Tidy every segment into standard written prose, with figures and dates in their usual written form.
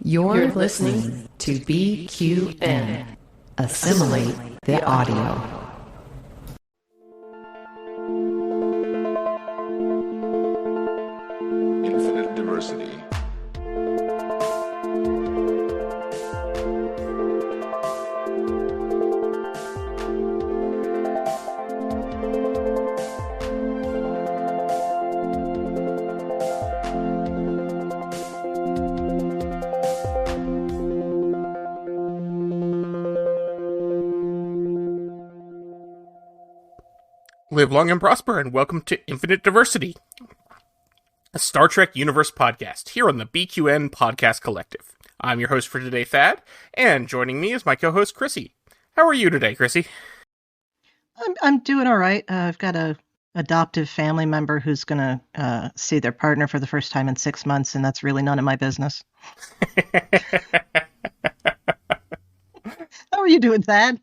You're listening to BQN. Assimilate the audio. Infinite diversity. Live long and prosper, and welcome to Infinite Diversity, a Star Trek Universe podcast here on the BQN Podcast Collective. I'm your host for today, Thad, and joining me is my co-host, Chrissie. How are you today, Chrissie? I'm doing all right. I've got a adoptive family member who's going to see their partner for the first time in 6 months, and that's really none of my business. How are you doing, Thad?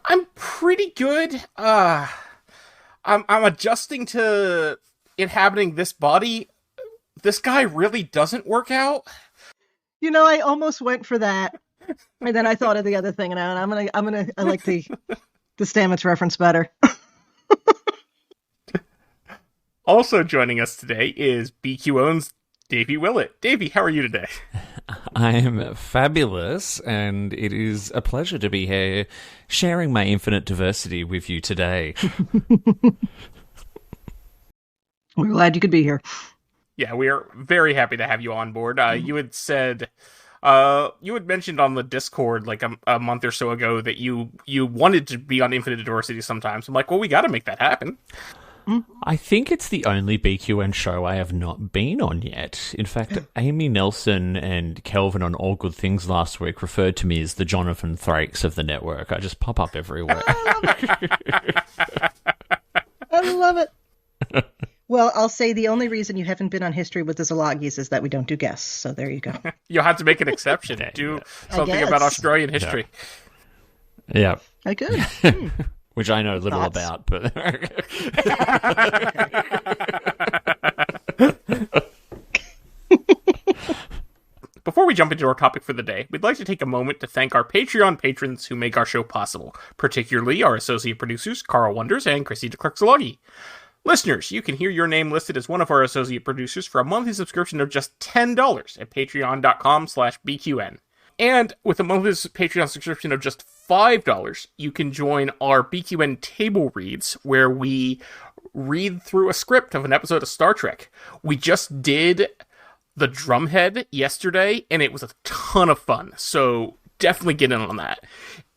I'm pretty good. I'm adjusting to inhabiting this body. This guy really doesn't work out. You know, I almost went for that, and then I thought of the other thing, and I like the Stamets reference better. Also joining us today is BQOwn's Davey Willett. Davey, how are you today? I'm fabulous, and it is a pleasure to be here sharing my infinite diversity with you today. We're glad you could be here. Yeah, we are very happy to have you on board. You had said, you had mentioned on the Discord like a month or so ago that you wanted to be on Infinite Diversity sometimes. I'm like, well, we got to make that happen. I think it's the only BQN show I have not been on yet. In fact, Amy Nelson and Kelvin on All Good Things last week referred to me as the Jonathan Thrakes of the network. I just pop up everywhere. I love it. Well, I'll say the only reason you haven't been on History with the Szilagyi is that we don't do guests, so there you go. You'll have to make an exception. Do something about Australian history. Yeah. I could. Which I know little about, but... Before we jump into our topic for the day, we'd like to take a moment to thank our Patreon patrons who make our show possible, particularly our associate producers, Carl Wonders and Chrissie De Clerck-Szilagyi. Listeners, you can hear your name listed as one of our associate producers for a monthly subscription of just $10 at patreon.com/BQN. And with a monthly Patreon subscription of just $5, you can join our BQN table reads, where we read through a script of an episode of Star Trek. We just did the Drumhead yesterday, and it was a ton of fun, so definitely get in on that.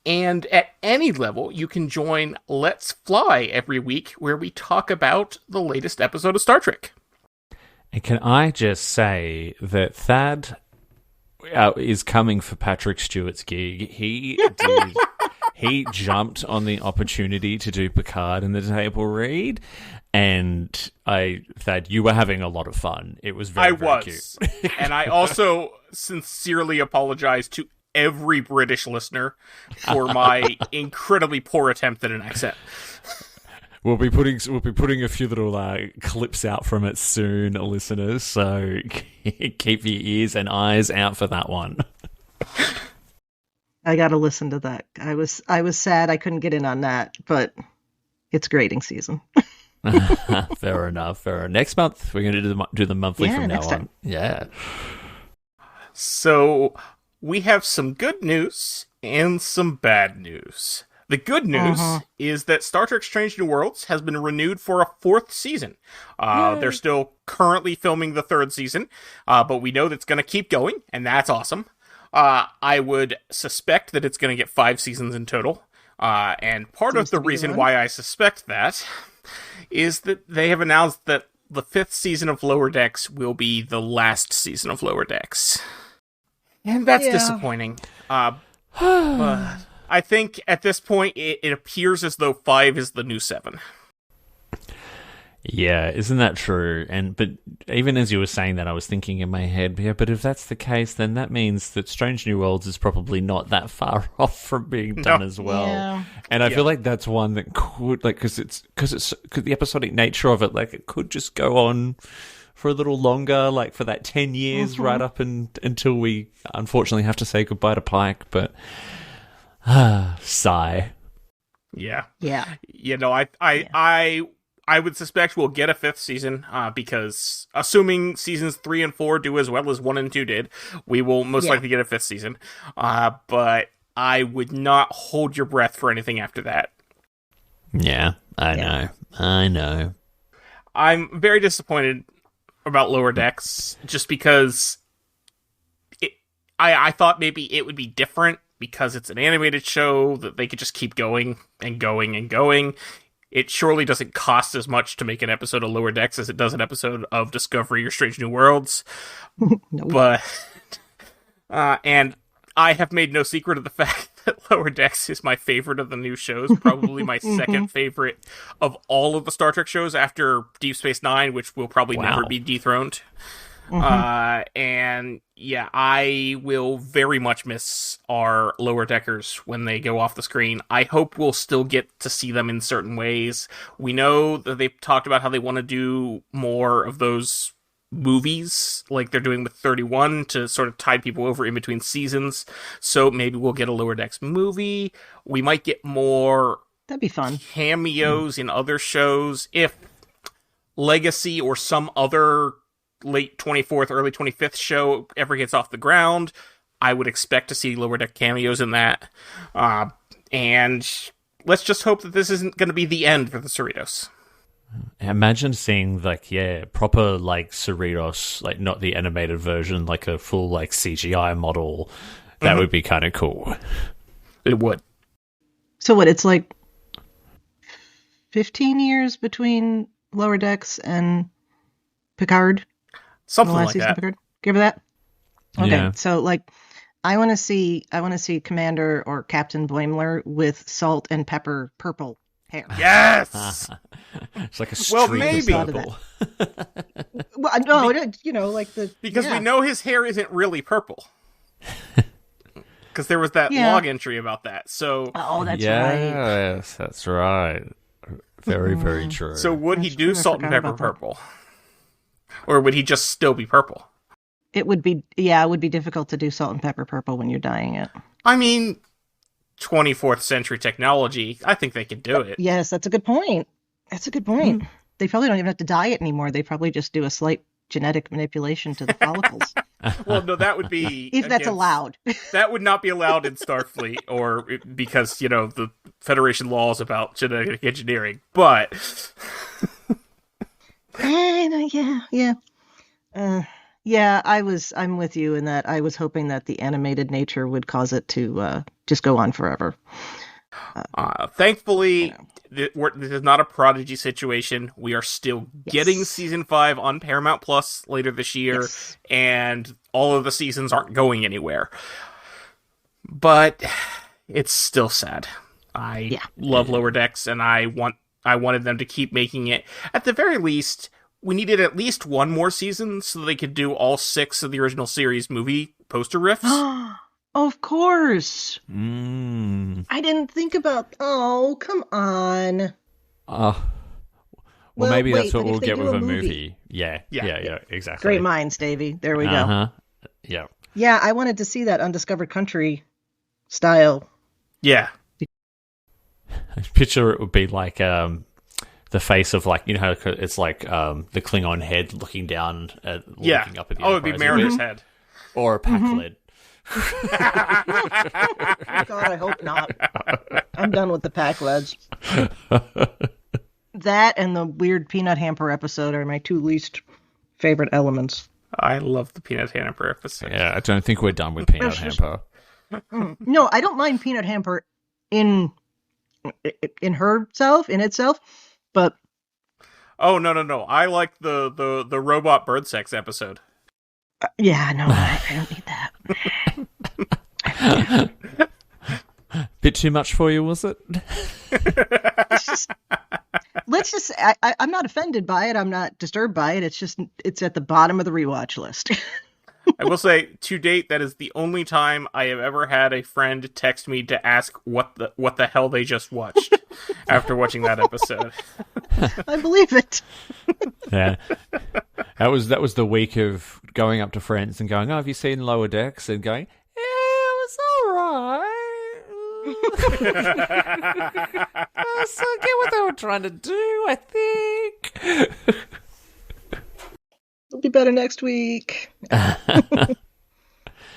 And at any level, you can join Let's Fly every week, where we talk about the latest episode of Star Trek. And can I just say that Thad is coming for Patrick Stewart's gig. He jumped on the opportunity to do Picard in the table read, and Thad, you were having a lot of fun. It was very cute. And I also sincerely apologize to every British listener for my incredibly poor attempt at an accent. We'll be putting a few little clips out from it soon, listeners. So keep your ears and eyes out for that one. I got to listen to that. I was sad I couldn't get in on that, but it's grading season. Fair enough. Next month we're going to do the monthly from now on. Yeah. So we have some good news and some bad news. The good news is that Star Trek Strange New Worlds has been renewed for a 4th season. They're still currently filming the 3rd season, but we know that's going to keep going, and that's awesome. I would suspect that it's going to get 5 seasons in total, and part of the reason why I suspect that is that they have announced that the 5th season of Lower Decks will be the last season of Lower Decks. And that's disappointing. But I think at this point, it appears as though 5 is the new 7. Yeah, isn't that true? But even as you were saying that, I was thinking in my head, yeah, but if that's the case, then that means that Strange New Worlds is probably not that far off from being done as well. Yeah. And I feel like that's one that could, like, because the episodic nature of it, like, it could just go on for a little longer, like for that 10 years right up until we unfortunately have to say goodbye to Pike, but sigh. Yeah. Yeah. You know, I would suspect we'll get a 5th season, because assuming seasons 3 and 4 do as well as 1 and 2 did, we will most likely get a 5th season. But I would not hold your breath for anything after that. Yeah, I know. I'm very disappointed about Lower Decks, just because I thought maybe it would be different because it's an animated show that they could just keep going and going and going. It surely doesn't cost as much to make an episode of Lower Decks as it does an episode of Discovery or Strange New Worlds. But and I have made no secret of the fact that Lower Decks is my favorite of the new shows, probably my second favorite of all of the Star Trek shows after Deep Space Nine, which will probably never be dethroned. And yeah, I will very much miss our Lower Deckers when they go off the screen. I hope we'll still get to see them in certain ways. We know that they've talked about how they want to do more of those movies like they're doing with 31 to sort of tide people over in between seasons. So maybe we'll get a Lower Decks movie. We might get more That'd be fun. Cameos in other shows. If Legacy or some other late 24th, early 25th show ever gets off the ground, I would expect to see Lower Deck cameos in that. And let's just hope that this isn't going to be the end for the Cerritos. Imagine seeing, like, proper, like, Cerritos, like, not the animated version, like a full, like, CGI model. That would be kind of cool. It would. So what, it's like 15 years between Lower Decks and Picard? Something like that. Picard? Give her that? Okay, Yeah. so, like, I want to see Commander or Captain Boimler with salt and pepper purple hair. Yes! It's like a Well, streak maybe. of purple. Well, no, you know, like the... Because yeah. we know his hair isn't really purple. Because there was that log entry about that. So, Oh, that's right. Yes, that's right. Very, very true. so would he That's do true, I salt and forgot pepper about that. purple? Or would he just still be purple? It would be difficult to do salt and pepper purple when you're dyeing it. I mean, 24th century technology. I think they could do it. Yes, that's a good point. They probably don't even have to dye it anymore. They probably just do a slight genetic manipulation to the follicles. Well, no, that would be... If that's against- allowed. That would not be allowed in Starfleet, or because, you know, the Federation laws about genetic engineering. But... Yeah, I'm with you in that I was hoping that the animated nature would cause it to just go on forever. Thankfully, this is not a Prodigy situation. We are still getting season 5 on Paramount Plus later this year, and all of the seasons aren't going anywhere. But it's still sad. I love Lower Decks, and I wanted them to keep making it. At the very least, we needed at least one more season so they could do all 6 of the original series movie poster riffs. Of course. I didn't think about... Oh, come on. well, maybe wait, that's what but if we'll they get do with a a movie- movie. Yeah, exactly. Great minds, Davey. There we go. Uh-huh. Yeah. Yeah, I wanted to see that Undiscovered Country style. Yeah. Picture it would be like the face of, like, you know how it's like the Klingon head looking down at looking up at the it'd be Enterprise Mariner's bit. head. Or a pack lid. God, I hope not. I'm done with the pack leads. That and the weird peanut hamper episode are my 2 least favorite elements. I love the Peanut Hamper episode. Yeah, I don't think we're done with Peanut Hamper. No, I don't mind peanut hamper in itself, but Oh, no. I like the robot bird sex episode. yeah, no, I don't need that. Bit too much for you, was it? Let's just I'm not offended by it. I'm not disturbed by it. It's at the bottom of the rewatch list. I will say, to date, that is the only time I have ever had a friend text me to ask what the hell they just watched after watching that episode. I believe it. Yeah, that was the week of going up to friends and going, "Oh, have you seen Lower Decks?" and going, "Yeah, it was all right." So I get what they were trying to do, I think. It'll be better next week. But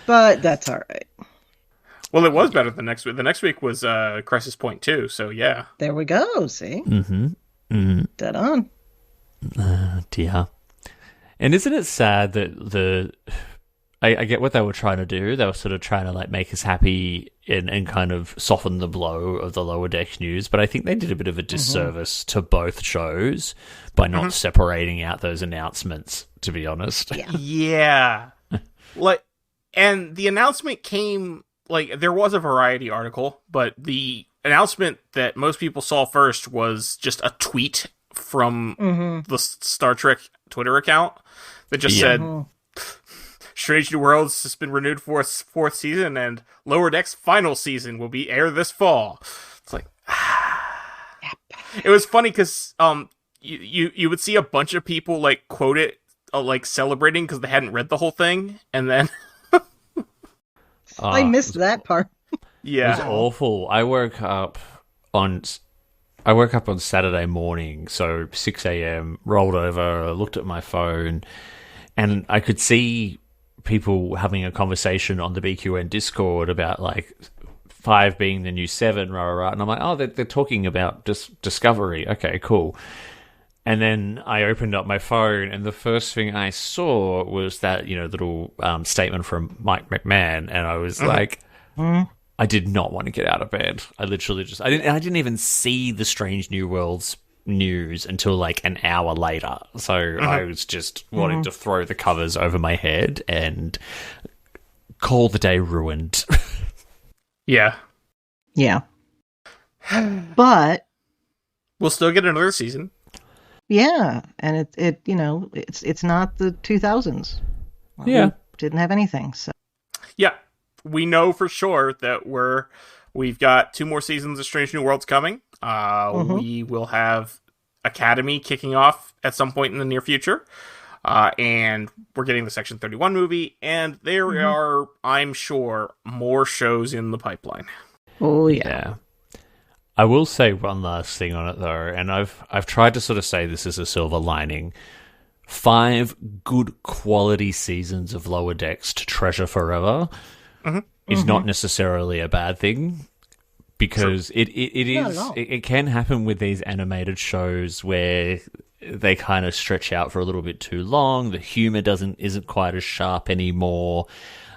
that's all right. Well, it was better the next week. The next week was Crisis Point 2, so yeah. There we go, see? Mm-hmm. Dead on. Dear. And isn't it sad that I get what they were trying to do. They were sort of trying to like make us happy and kind of soften the blow of the Lower Decks news. But I think they did a bit of a disservice to both shows by not separating out those announcements, to be honest. Yeah. Like, and the announcement came, like, there was a Variety article, but the announcement that most people saw first was just a tweet from the Star Trek Twitter account that just said, Strange New Worlds has been renewed for its fourth season, and Lower Decks' final season will be aired this fall. It's like, It was funny because you would see a bunch of people like quote it, like celebrating because they hadn't read the whole thing, and then I missed that part. Yeah, it was awful. I woke up on Saturday morning, so 6 a.m. Rolled over, looked at my phone, and I could see people having a conversation on the BQN Discord about like 5 being the new 7, and I'm like, oh, they're talking about Discovery. Okay, cool. And then I opened up my phone, and the first thing I saw was that little statement from Mike McMahon, and I was like, I did not want to get out of bed. I literally I didn't even see the Strange New Worlds news until like an hour later. So I was just wanting to throw the covers over my head and call the day ruined. Yeah. But we'll still get another season. Yeah, and it's not the 2000s. Well, yeah, we didn't have anything. So yeah, we know for sure that we've got 2 more seasons of Strange New Worlds coming. We will have Academy kicking off at some point in the near future. And we're getting the Section 31 movie, and there are, I'm sure, more shows in the pipeline. Oh, yeah. I will say one last thing on it, though, and I've tried to sort of say this as a silver lining. 5 good quality seasons of Lower Decks to treasure forever is not necessarily a bad thing. Because it can happen with these animated shows where they kind of stretch out for a little bit too long. The humor isn't quite as sharp anymore.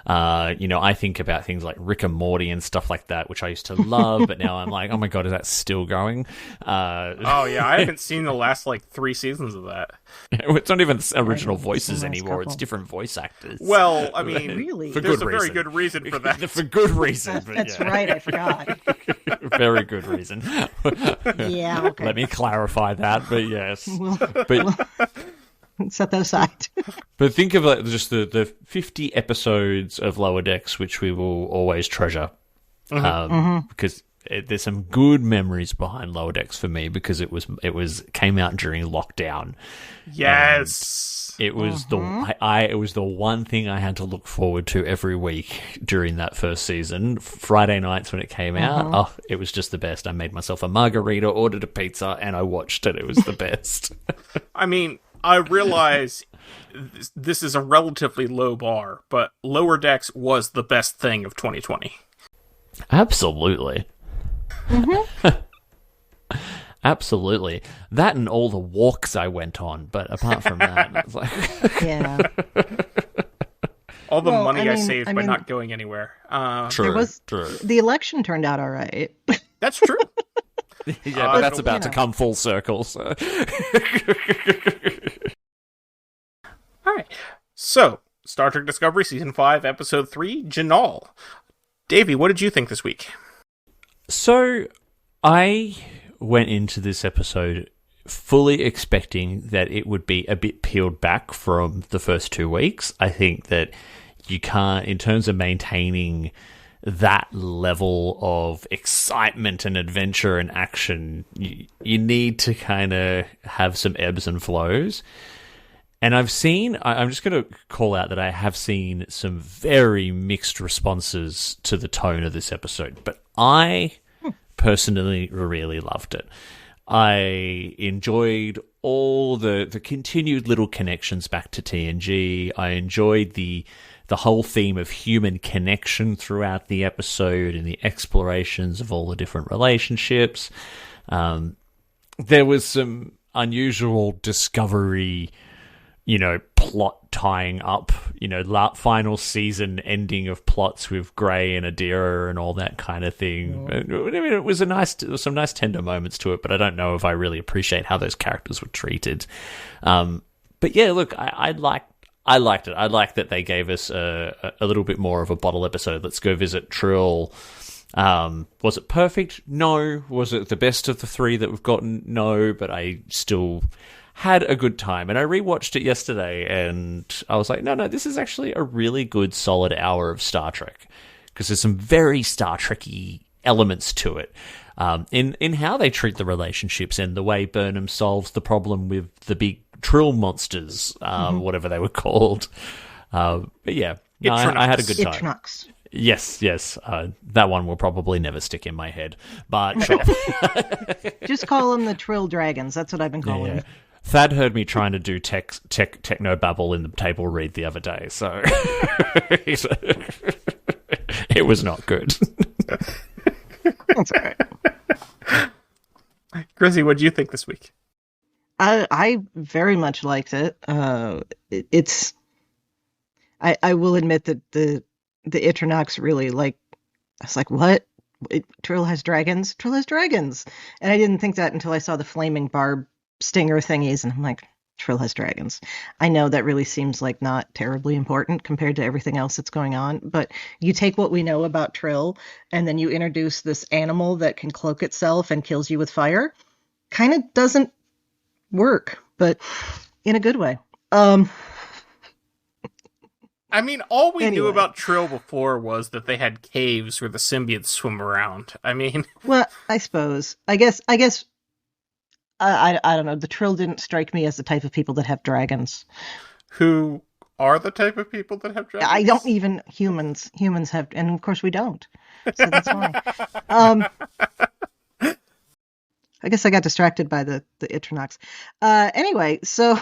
I think about things like Rick and Morty and stuff like that, which I used to love, but now I'm like, oh my god, is that still going? Oh yeah, I haven't seen the last like 3 seasons of that. It's not even original voices anymore; it's different voice actors. Well, I mean, really, there's a very good reason for that. For good reason. That's right, I forgot. Very good reason. Yeah, okay. Let me clarify that, but yes, set that aside. But think of like just the 50 episodes of Lower Decks, which we will always treasure, because there's some good memories behind Lower Decks for me because it came out during lockdown. Yes, it was it was the one thing I had to look forward to every week during that first season. Friday nights when it came out, it was just the best. I made myself a margarita, ordered a pizza, and I watched it. It was the best. I mean, I realize this is a relatively low bar, but Lower Decks was the best thing of 2020. Absolutely. Absolutely. That and all the walks I went on, but apart from that, it's like... Yeah. All the money I saved by not going anywhere. True. The election turned out all right. That's true. Yeah, but that's about to come full circle, so... Alright. So, Star Trek Discovery Season 5, Episode 3, Jinaal. Davey, what did you think this week? So, I went into this episode fully expecting that it would be a bit peeled back from the first 2 weeks. I think that you can't, in terms of maintaining that level of excitement and adventure and action, you need to kind of have some ebbs and flows. And I'm just going to call out that I have seen some very mixed responses to the tone of this episode, but I personally really loved it. I enjoyed all the continued little connections back to TNG. I enjoyed the whole theme of human connection throughout the episode and the explorations of all the different relationships. There was some unusual Discovery, plot tying up, final season ending of plots with Gray and Adira and all that kind of thing. I mean, there was some nice tender moments to it, but I don't know if I really appreciate how those characters were treated. But yeah, look, I liked it. I liked that they gave us a little bit more of a bottle episode. Let's go visit Trill. Was it perfect? No. Was it the best of the three that we've gotten? No, but I still had a good time. And I rewatched it yesterday, and I was like, no, this is actually a really good, solid hour of Star Trek, because there's some very Star Trek-y elements to it. In how they treat the relationships and the way Burnham solves the problem with the big Trill monsters, whatever they were called. But yeah, I had a good time. Itchnox. Yes. That one will probably never stick in my head, but sure. Just call them the Trill Dragons. That's what I've been calling them. Thad heard me trying to do techno babble in the table read the other day, so it was not good. That's all right. Chrissy, what did you think this week? I very much liked it. It's. I will admit that the Itronox really, I was like, what? Trill has dragons? Trill has dragons. And I didn't think that until I saw the flaming barb stinger thingies, and I'm like, Trill has dragons. I know that really seems like not terribly important compared to everything else that's going on, but you take what we know about Trill, and then you introduce this animal that can cloak itself and kills you with fire. Kind of doesn't work, but in a good way. I mean, all we knew about Trill before was that they had caves where the symbiotes swim around. I mean, well, I suppose. I guess. I don't know. The Trill didn't strike me as the type of people that have dragons. Who are the type of people that have dragons? I don't even humans. Humans have, and of course we don't. So that's fine. I guess I got distracted by the Itronox. Anyway, so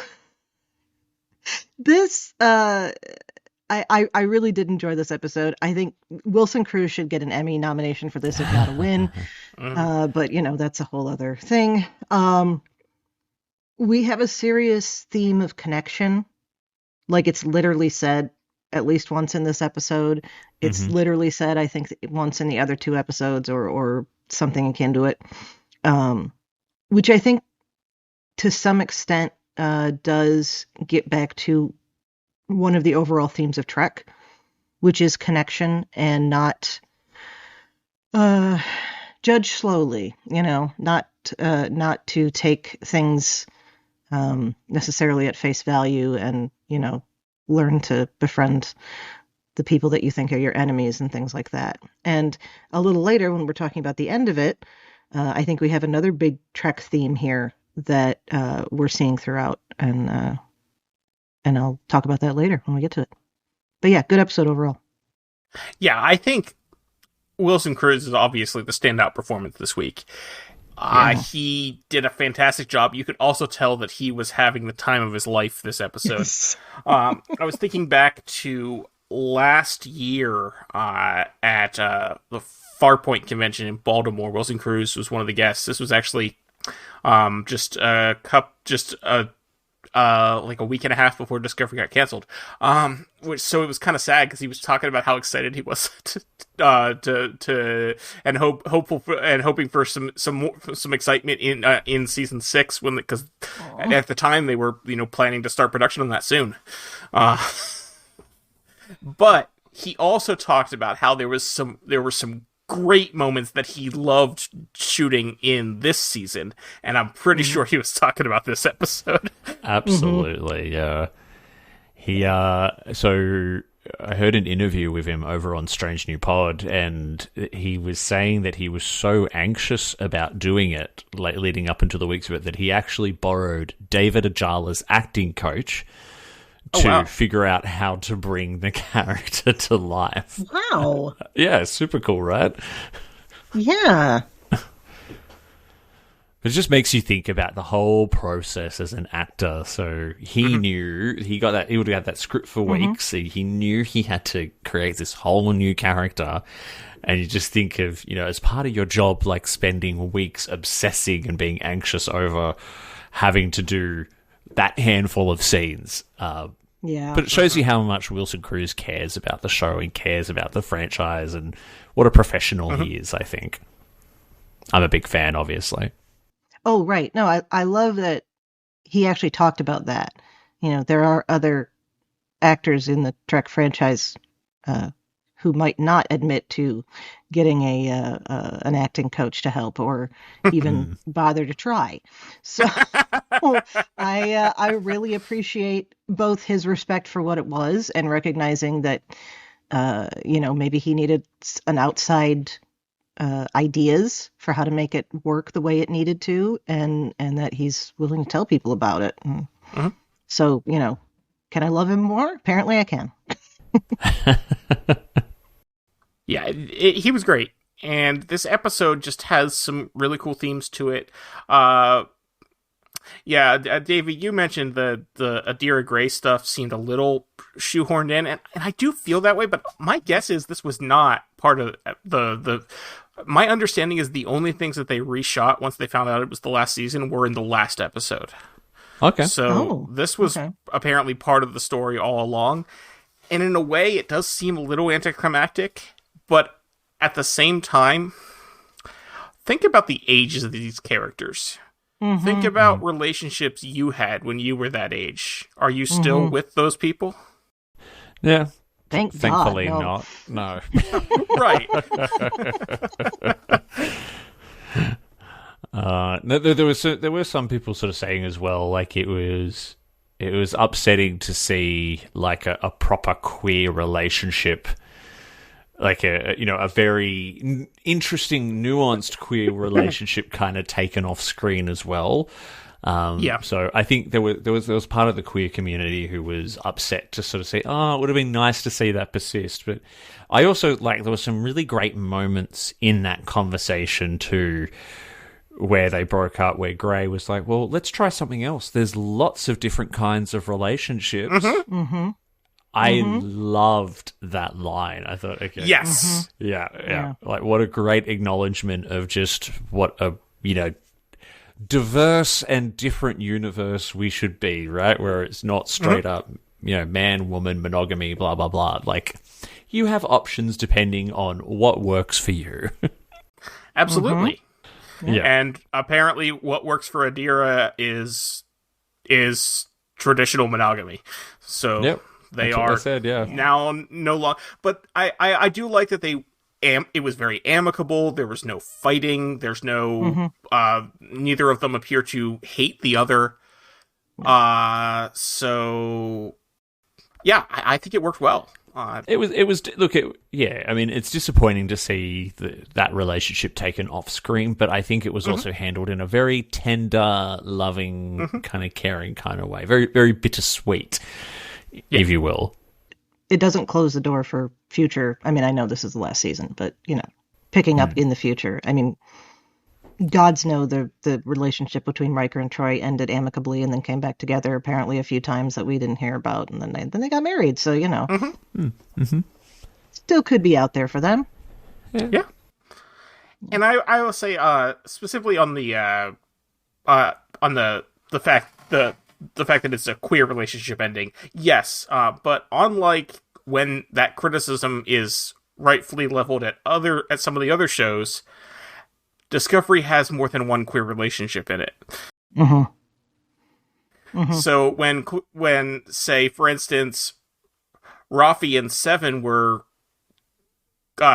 this. I really did enjoy this episode. I think Wilson Cruz should get an Emmy nomination for this, if not a win. But, that's a whole other thing. We have a serious theme of connection. Like, it's literally said at least once in this episode. It's literally said, I think, once in the other two episodes or something akin to it. Which I think, to some extent, does get back to one of the overall themes of Trek, which is connection and not judge slowly, not to take things necessarily at face value and, learn to befriend the people that you think are your enemies and things like that. And a little later, when we're talking about the end of it, I think we have another big Trek theme here that we're seeing throughout, and I'll talk about that later when we get to it. But yeah, good episode overall. Yeah, I think Wilson Cruz is obviously the standout performance this week. He did a fantastic job. You could also tell that he was having the time of his life this episode. Yes. I was thinking back to last year at the Farpoint convention in Baltimore. Wilson Cruz was one of the guests. This was actually like a week and a half before Discovery got canceled. So it was kind of sad because he was talking about how excited he was to hoping for some excitement in season 6 because at the time they were planning to start production on that soon. But he also talked about how there were some great moments that he loved shooting in this season, and I'm pretty sure he was talking about this episode. Absolutely, yeah. He so I heard an interview with him over on Strange New Pod, and he was saying that he was so anxious about doing it, like leading up into the weeks of it, that he actually borrowed David Ajala's acting coach to figure out how to bring the character to life. Wow. Yeah, super cool, right? Yeah. It just makes you think about the whole process as an actor. So he knew he would have had that script for weeks. So he knew he had to create this whole new character. And you just think of, as part of your job, like spending weeks obsessing and being anxious over having to do that handful of scenes. Yeah. But it shows you how much Wilson Cruz cares about the show and cares about the franchise and what a professional he is, I think. I'm a big fan, obviously. Oh, right. No, I love that he actually talked about that. There are other actors in the Trek franchise who might not admit to getting an acting coach to help or even bother to try. So I really appreciate both his respect for what it was and recognizing that, maybe he needed an outside ideas for how to make it work the way it needed to, and that he's willing to tell people about it. So, can I love him more? Apparently I can. Yeah, he was great. And this episode just has some really cool themes to it. Davey, you mentioned the Adira Gray stuff seemed a little shoehorned in, and I do feel that way, but my guess is this was not part of the my understanding is the only things that they reshot once they found out it was the last season were in the last episode. Okay. So this was apparently part of the story all along. And in a way, it does seem a little anticlimactic, but at the same time, think about the ages of these characters. Think about relationships you had when you were that age. Are you still with those people? Yeah. Thankfully not. No. Right. There were some people sort of saying as well, like it was upsetting to see like a proper queer relationship, like a very interesting, nuanced queer relationship kind of taken off screen as well. So I think there was part of the queer community who was upset to sort of say, it would have been nice to see that persist. But I also there were some really great moments in that conversation too, where they broke up, where Gray was like, well, let's try something else. There's lots of different kinds of relationships. I loved that line. I thought, okay. Yes. Yeah. Like, what a great acknowledgement of just what a, diverse and different universe we should be, right? Where it's not straight up, man, woman, monogamy, blah, blah, blah. Like, you have options depending on what works for you. Absolutely. Yeah. And apparently what works for Adira is traditional monogamy. So they are now no longer. But I do like that it was very amicable. There was no fighting. There's no neither of them appear to hate the other. I think it worked well. I mean, it's disappointing to see that relationship taken off screen, but I think it was also handled in a very tender, loving, kind of caring kind of way. Very, very bittersweet, if you will. It doesn't close the door for future. I mean, I know this is the last season, but, picking up in the future. I mean, gods know the relationship between Riker and Troy ended amicably and then came back together apparently a few times that we didn't hear about, and then they got married. So still could be out there for them. Yeah. And I will say specifically on the fact that it's a queer relationship ending. Yes, but unlike when that criticism is rightfully leveled at some of the other shows, Discovery has more than one queer relationship in it. So when say, for instance, Raffi and Seven were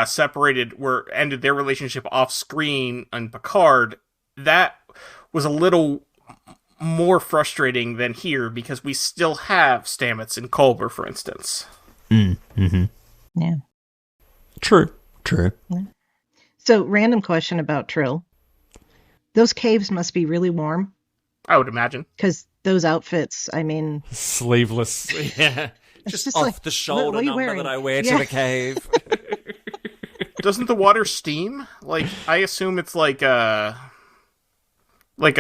separated, ended their relationship off screen on Picard, that was a little more frustrating than here because we still have Stamets and Culber, for instance. Mm-hmm. Yeah. True. Yeah. So, random question about Trill. Those caves must be really warm. I would imagine. Because those outfits, I mean... Sleeveless. Yeah. Just off like, the shoulder what are you number wearing? that I wear to the cave. Doesn't the water steam? Like, I assume it's like a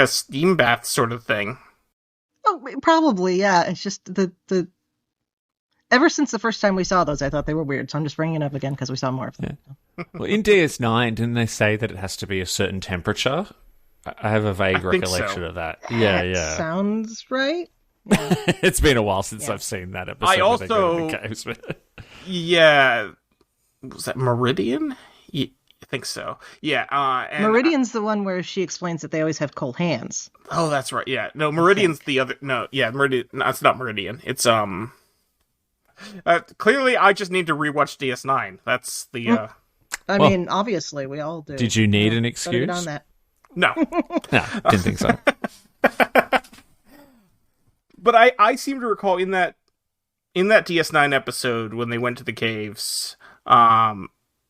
steam bath sort of thing. Oh, probably, yeah. It's just the ever since the first time we saw those, I thought they were weird. So I'm just bringing it up again because we saw more of them. Yeah. Well, in DS9, didn't they say that it has to be a certain temperature? I have a vague recollection of that. Yeah. Sounds right. Yeah. It's been a while since I've seen that episode. I also... Yeah. Was that Meridian? Yeah, I think so. Yeah. And Meridian's the one where she explains that they always have cold hands. Oh, that's right. Yeah. No, Meridian's the other... No, yeah, Meridian... No, it's not Meridian. It's, clearly, I just need to rewatch DS9. That's the, I mean, obviously, we all do. Did you need an excuse? Get on that. No. No, didn't think so. But I seem to recall in that DS9 episode when they went to the caves, yeah,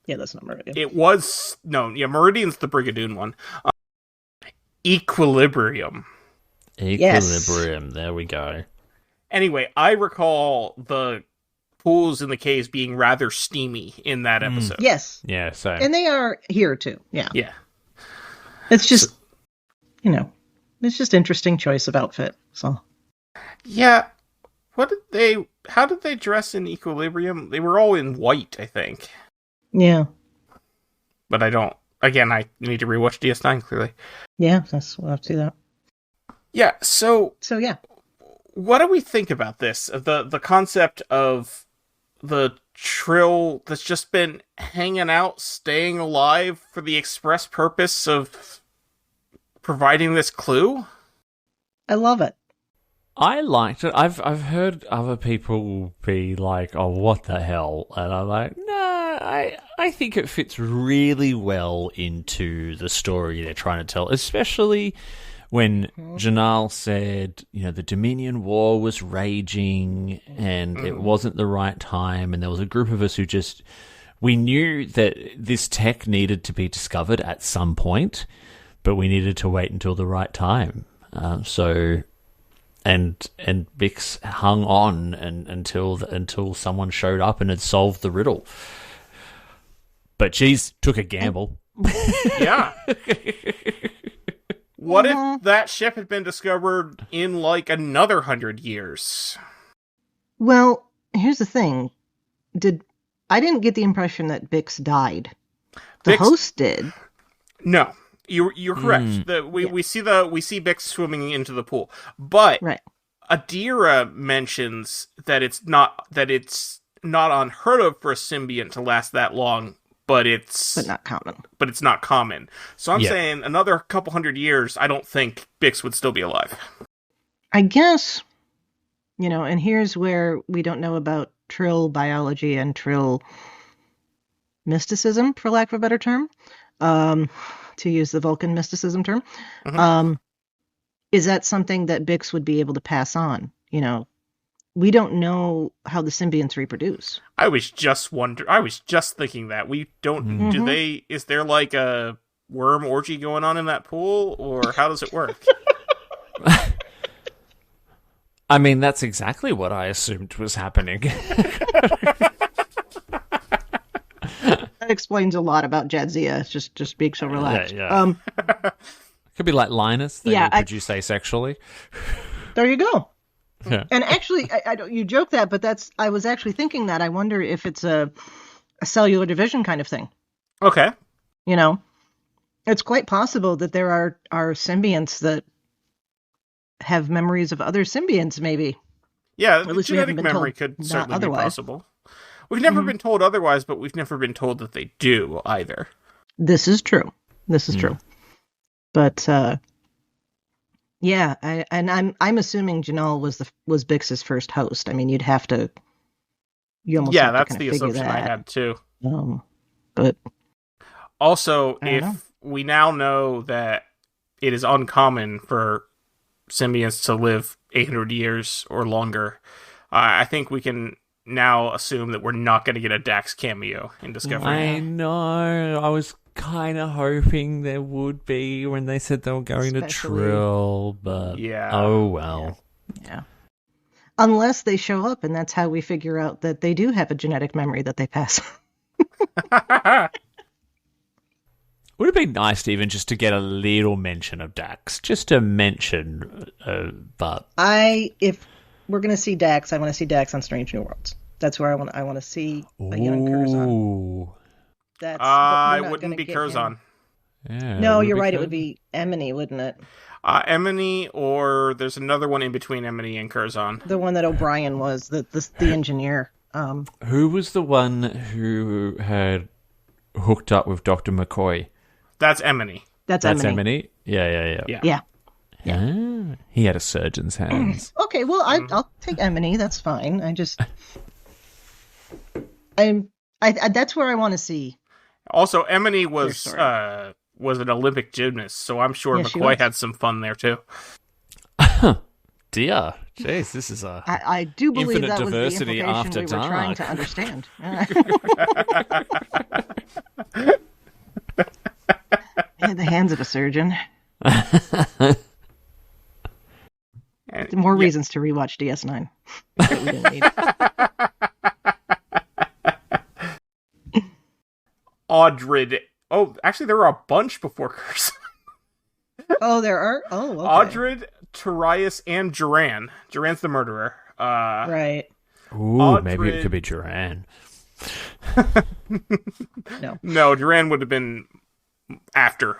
that's not Meridian. it was... No, yeah, Meridian's the Brigadoon one. Equilibrium. Equilibrium, there we go. Anyway, I recall the pools in the caves being rather steamy in that episode. Yes. Yeah, so... And they are here, too. Yeah. Yeah. It's just, it's just interesting choice of outfit, so... Yeah, how did they dress in Equilibrium? They were all in white, I think. Yeah. But I need to rewatch DS9, clearly. Yeah, we'll have to do that. Yeah, so yeah. What do we think about this? The concept of the Trill that's just been hanging out, staying alive for the express purpose of providing this clue? I love it. I liked it. I've heard other people be like, "Oh, what the hell?" And I'm like, "No, I think it fits really well into the story they're trying to tell, especially when Jinaal said, the Dominion War was raging and it wasn't the right time, and there was a group of us who we knew that this tech needed to be discovered at some point, but we needed to wait until the right time. And Bix hung on until someone showed up and had solved the riddle. But geez, took a gamble. Yeah. What if that ship had been discovered in like another 100 years? Well, here's the thing. I didn't get the impression that Bix died. The host did. No. You're correct. We see Bix swimming into the pool, but Adira mentions that it's not unheard of for a symbiont to last that long, but not common. But it's not common. So I'm saying another couple 100 years, I don't think Bix would still be alive. I guess, and here's where we don't know about Trill biology and Trill mysticism, for lack of a better term. To use the Vulcan mysticism term, is that something that Bix would be able to pass on? We don't know how the symbionts reproduce. I was just thinking that we don't. Is there like a worm orgy going on in that pool, or how does it work? I mean, that's exactly what I assumed was happening. That explains a lot about Jadzia. Just being so relaxed. Yeah. Could be like Linus. They reproduce asexually. There you go. Yeah. And actually, I don't. You joke that, but I was actually thinking that. I wonder if it's a cellular division kind of thing. Okay. It's quite possible that there are symbionts that have memories of other symbionts. Maybe. Yeah, the genetic memory could certainly be possible. We've never been told otherwise, but we've never been told that they do either. This is true. But I'm assuming Jinaal was Bix's first host. I mean, you'd have to. That's the assumption I had too. But also, if we now know that it is uncommon for symbionts to live 800 years or longer, I think we can now assume that we're not going to get a Dax cameo in Discovery. I know. I was kind of hoping there would be when they said they were going to Trill, but oh well. Yeah. Unless they show up, and that's how we figure out that they do have a genetic memory that they pass. Would it be nice to even just to get a little mention of Dax? Just a mention, but... If we're going to see Dax, I want to see Dax on Strange New Worlds. That's where I want to see a young Curzon. It wouldn't be Curzon. Yeah, no, you're right. It would be Emily, wouldn't it? Emily, or there's another one in between Emily and Curzon. The one that O'Brien was, the engineer. Who was the one who had hooked up with Dr. McCoy? That's Emily. That's Emily? Yeah. Yeah. He had a surgeon's hands. Okay, well, I'll take Emily. That's fine. That's where I want to see. Also, Emily was an Olympic gymnast, so I'm sure McCoy had some fun there too. Dear, jeez, this is a I do believe infinite that was diversity the after we were dark. trying to understand. Had the hands of a surgeon. More reasons to rewatch DS9 that we didn't need. Audrid. Oh, actually, there were a bunch before Curzon. Oh, there are? Oh, okay. Audrid, Tarius, and Duran. Duran's the murderer. Right. Ooh, Audrid... maybe it could be Duran. No, Duran would have been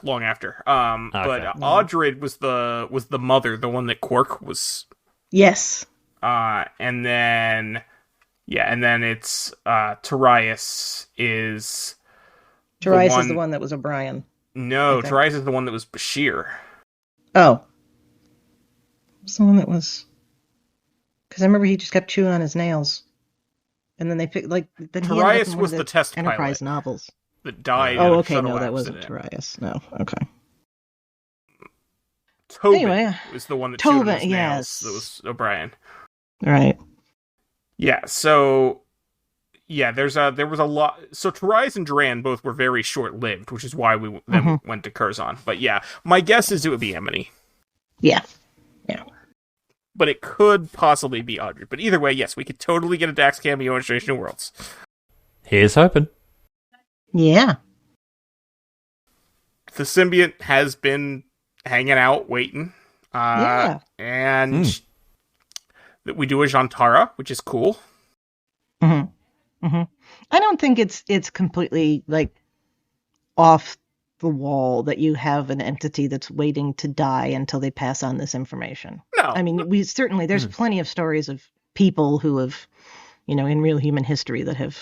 long after. Okay. But Audrid was the mother, the one that Quark was. Yes. And then it's Tarius is. Tarius is the one that was O'Brien. No, Tarius is the one that was Bashir. Oh. What's the one that was? Because I remember he just kept chewing on his nails, and then they picked Then Tarius was the test Enterprise pilot novels that died. Oh, in a okay. shuttle No, that accident. wasn't Tarius. No, okay. Tobin was the one that chewed on his nails. That was O'Brien. Right. Yeah. So. Yeah, there was a lot. So Tarius and Duran both were very short-lived, which is why we then went to Curzon. But yeah, my guess is it would be Emily. Yeah. But it could possibly be Audrey. But either way, yes, we could totally get a Dax cameo in Strange New Worlds. Here's hoping. Yeah. The symbiote has been hanging out, waiting. And we do a Jantara, which is cool. Mm-hmm. I don't think it's completely off the wall that you have an entity that's waiting to die until they pass on this information. No, I mean there's plenty of stories of people who have, in real human history that have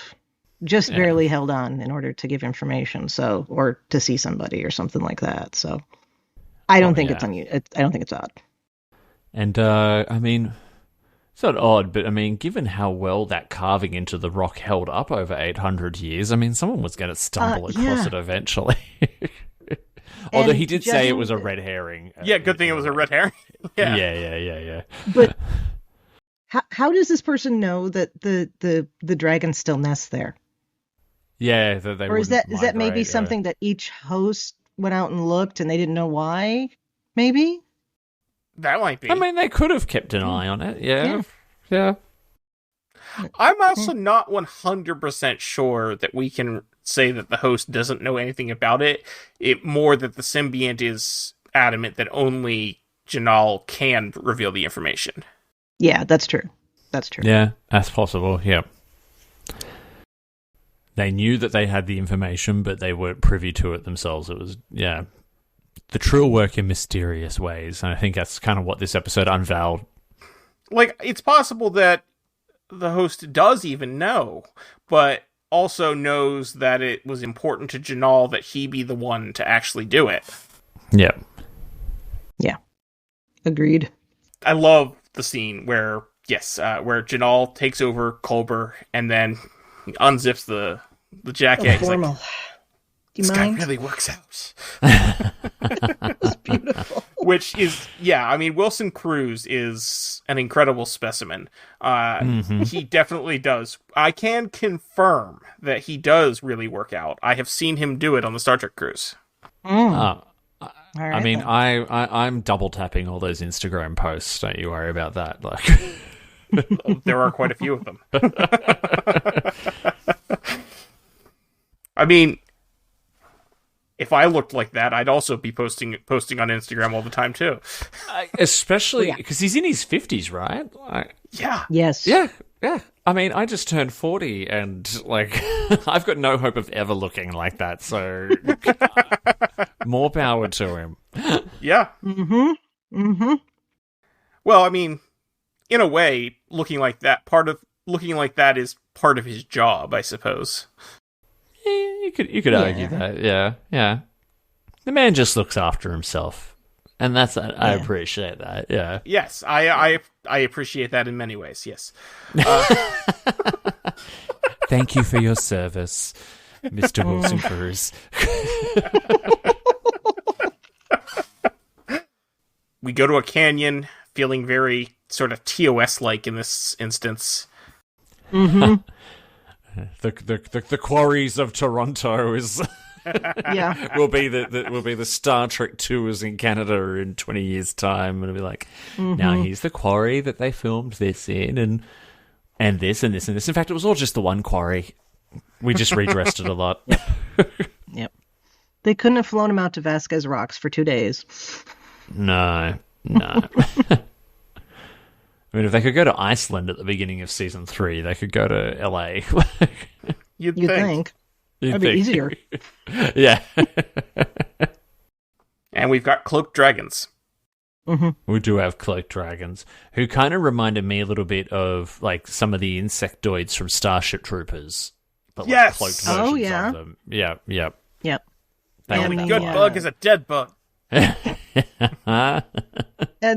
just barely held on in order to give information, or to see somebody or something like that. So I don't think it's I don't think it's odd. And I mean. It's not odd, but I mean, given how well that carving into the rock held up over 800 years, I mean, someone was going to stumble across it eventually. Although he did say it was a red herring. Yeah, good thing it was a red herring. Yeah. But how does this person know that the dragon still nests there? Yeah, that they or is that maybe something that each host went out and looked and they didn't know why? Maybe. That might be. I mean, they could have kept an eye on it. Yeah. I'm also not 100% sure that we can say that the host doesn't know anything about it. It more that the symbiont is adamant that only Jinaal can reveal the information. Yeah, that's true. Yeah, that's possible. Yeah. They knew that they had the information, but they weren't privy to it themselves. It was, the Trill work in mysterious ways, and I think that's kind of what this episode unveiled. It's possible that the host does even know, but also knows that it was important to Jinaal that he be the one to actually do it. Yeah. Yeah. Agreed. I love the scene where Jinaal takes over Culber and then unzips the jacket. Formal. This guy really works out. It was beautiful. Which is, yeah, I mean, Wilson Cruz is an incredible specimen. He definitely does. I can confirm that he does really work out. I have seen him do it on the Star Trek cruise. All right, I mean, then. I'm double tapping all those Instagram posts. Don't you worry about that. Like, There are quite a few of them. I mean, if I looked like that, I'd also be posting on Instagram all the time too. especially because he's in his 50s, right? Yeah. Yes. Yeah. I mean, I just turned 40, and like, I've got no hope of ever looking like that. So, more power to him. Yeah. Well, I mean, in a way, looking like that is part of his job, I suppose. You could argue that. Yeah. The man just looks after himself, and I appreciate that. Yeah. Yes, I appreciate that in many ways. Yes. Thank you for your service, Mr. Wilson Cruz. We go to a canyon, feeling very sort of TOS-like in this instance. The quarries of Toronto is will be the Star Trek tours in Canada in 20 years' time, and it'll be like, now here's the quarry that they filmed this in, and this and this and this. In fact, it was all just the one quarry. We just redressed it a lot. Yep. They couldn't have flown him out to Vasquez Rocks for 2 days. No. I mean, if they could go to Iceland at the beginning of season 3, they could go to LA. You'd think. That'd be easier. Yeah. And we've got cloaked dragons. We do have cloaked dragons, who kind of reminded me a little bit of like some of the insectoids from Starship Troopers, but like cloaked versions of them. Yep. The only good bug is a dead bug. And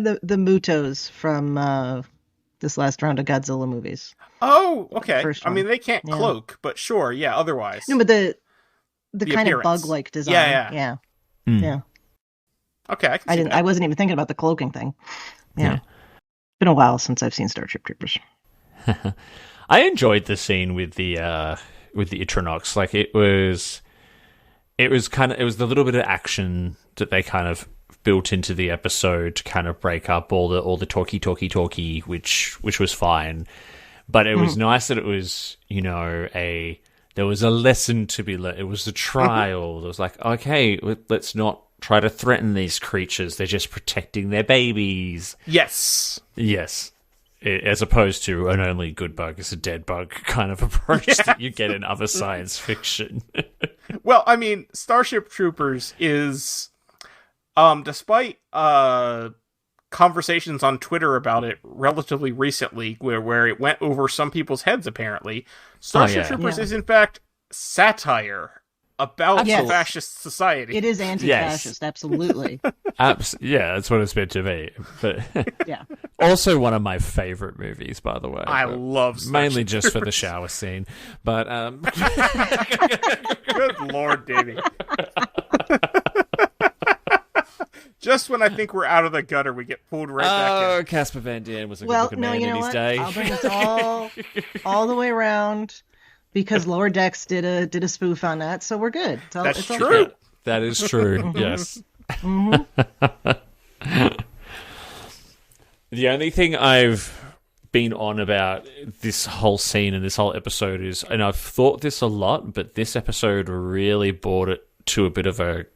the Mutos from this last round of Godzilla movies. Oh, okay. First I mean, one. they can't cloak, but sure, yeah. Otherwise, No, but the kind appearance. of bug-like design. Yeah. Yeah. Okay, I can see that. I wasn't even thinking about the cloaking thing. Yeah. It's been a while since I've seen Starship Troopers. I enjoyed the scene with the Etronox. Like it was the little bit of action that they kind of built into the episode to kind of break up all the talky, which was fine. But it was nice that it was, there was a lesson to be learned. It was a trial. It was like, okay, let's not try to threaten these creatures. They're just protecting their babies. Yes. As opposed to an only good bug is a dead bug kind of approach that you get in other science fiction. Well, I mean, Starship Troopers is, despite conversations on Twitter about it relatively recently, where it went over some people's heads, apparently, Starship Troopers is in fact satire about fascist society. It is anti-fascist, absolutely. Yeah, that's what it's meant to be. But also one of my favorite movies, by the way. I love Starship mainly just Troopers. for the shower scene. But good Lord, Davey. Just when I think we're out of the gutter, we get pulled right back in. Casper Van Dien was a good-looking man in his day. I'll bring us all the way around. Because Lower Decks did a spoof on that, so we're good. That's true. Okay. That is true. Yes. The only thing I've been on about this whole scene and this whole episode is, and I've thought this a lot, but this episode really brought it to a bit of a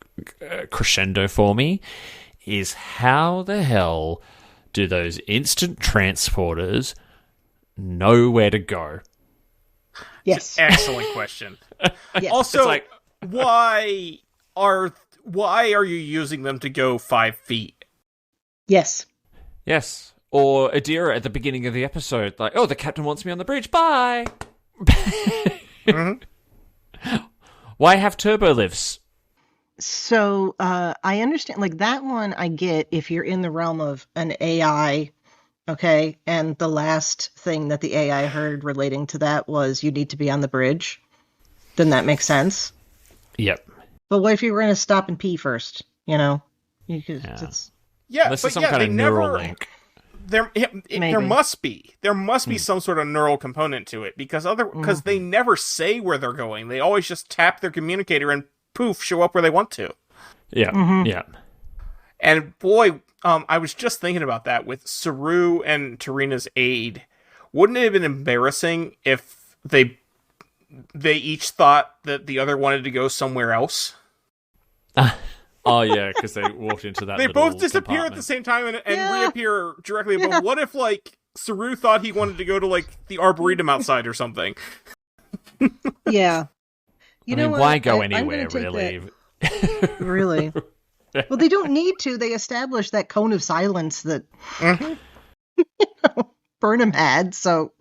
crescendo for me, is how the hell do those instant transporters know where to go? Yes. Excellent question. Yes. Also, It's like, why are you using them to go 5 feet? Yes. yes. Or Adira at the beginning of the episode, like, oh, the captain wants me on the bridge, bye! Why have turbo lifts? So I understand, like that one I get if you're in the realm of an AI, okay, and the last thing that the AI heard relating to that was you need to be on the bridge, then that makes sense. Yep. But what if you were going to stop and pee first, You could, Yeah, Unless but there's some kind of neural link. There must be some sort of neural component to it because they never say where they're going. They always just tap their communicator and poof, show up where they want to. Yeah, yeah. And boy, I was just thinking about that with Saru and Tarina's aide. Wouldn't it have been embarrassing if they each thought that the other wanted to go somewhere else? Oh, yeah, because they walked into that They little both disappear compartment. at the same time and reappear directly above. What if, like, Saru thought he wanted to go to, like, the Arboretum outside or something? Yeah. I mean, why go anywhere, really? Really? Well, they don't need to. They established that cone of silence that Burnham had, so...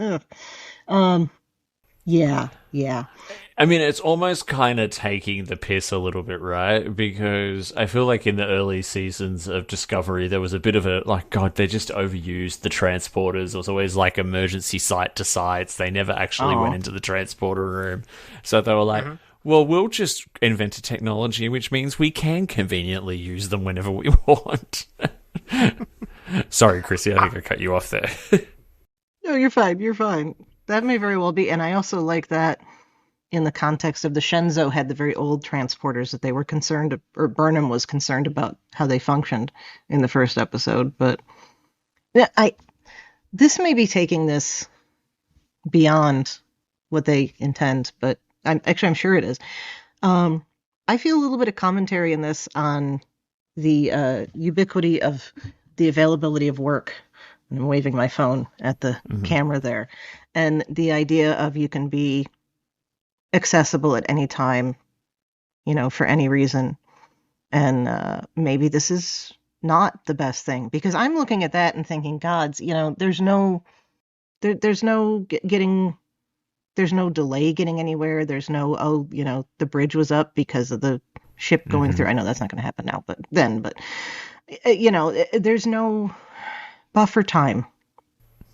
Yeah. I mean, it's almost kind of taking the piss a little bit, right? Because I feel like in the early seasons of Discovery, there was a bit of a, like, God, they just overused the transporters. It was always like emergency site to sites. They never actually went into the transporter room. So they were like, well, we'll just invent a technology, which means we can conveniently use them whenever we want. Sorry, Chrissy, I think I cut you off there. No, you're fine. That may very well be. And I also like that in the context of the Scenzo had the very old transporters that they were concerned, or Burnham was concerned about how they functioned in the first episode. But this may be taking this beyond what they intend, but I'm sure it is. I feel a little bit of commentary in this on the ubiquity of the availability of work. I'm waving my phone at the camera there. And the idea of you can be accessible at any time, for any reason. And maybe this is not the best thing, because I'm looking at that and thinking, gods, there's no delay getting anywhere. There's no, the bridge was up because of the ship going through. I know that's not going to happen now, but there's no buffer time.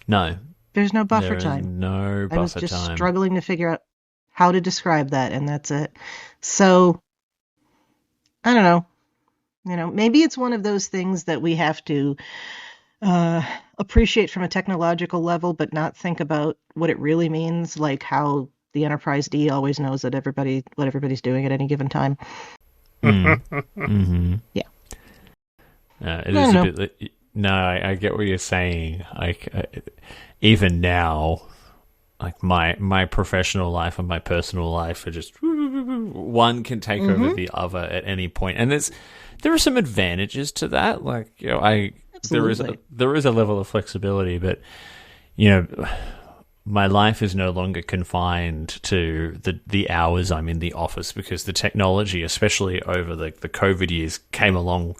No. There's no buffer time. No buffer time. I was just struggling to figure out how to describe that, and that's it. So, I don't know. Maybe it's one of those things that we have to appreciate from a technological level, but not think about what it really means, like how the Enterprise D always knows that what everybody's doing at any given time. Mm-hmm. Yeah. It is a bit... No, I get what you're saying. Even now, like my professional life and my personal life are just one can take over the other at any point, and there are some advantages to that. Like there is a level of flexibility, but my life is no longer confined to the hours I'm in the office, because the technology, especially over the COVID years, came along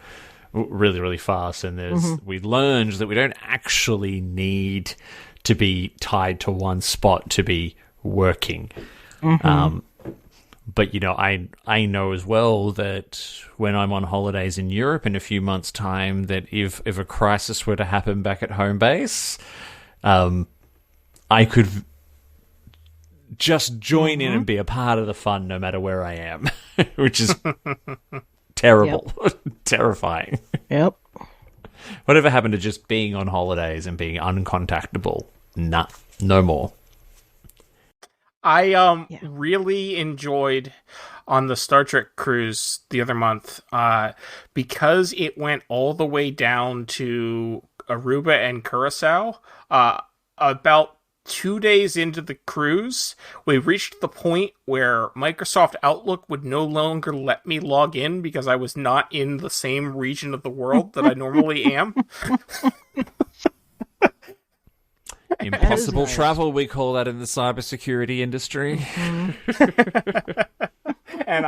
really, really fast, and we learned that we don't actually need to be tied to one spot to be working. But I know as well that when I'm on holidays in Europe in a few months' time, that if a crisis were to happen back at home base, I could just join in and be a part of the fun no matter where I am, which is terrible. Terrifying. Yep. Whatever happened to just being on holidays and being uncontactable? Nah, no more. I really enjoyed on the Star Trek cruise the other month because it went all the way down to Aruba and Curacao. About 2 days into the cruise, we reached the point where Microsoft Outlook would no longer let me log in because I was not in the same region of the world that I normally am. Impossible travel, we call that in the cybersecurity industry. And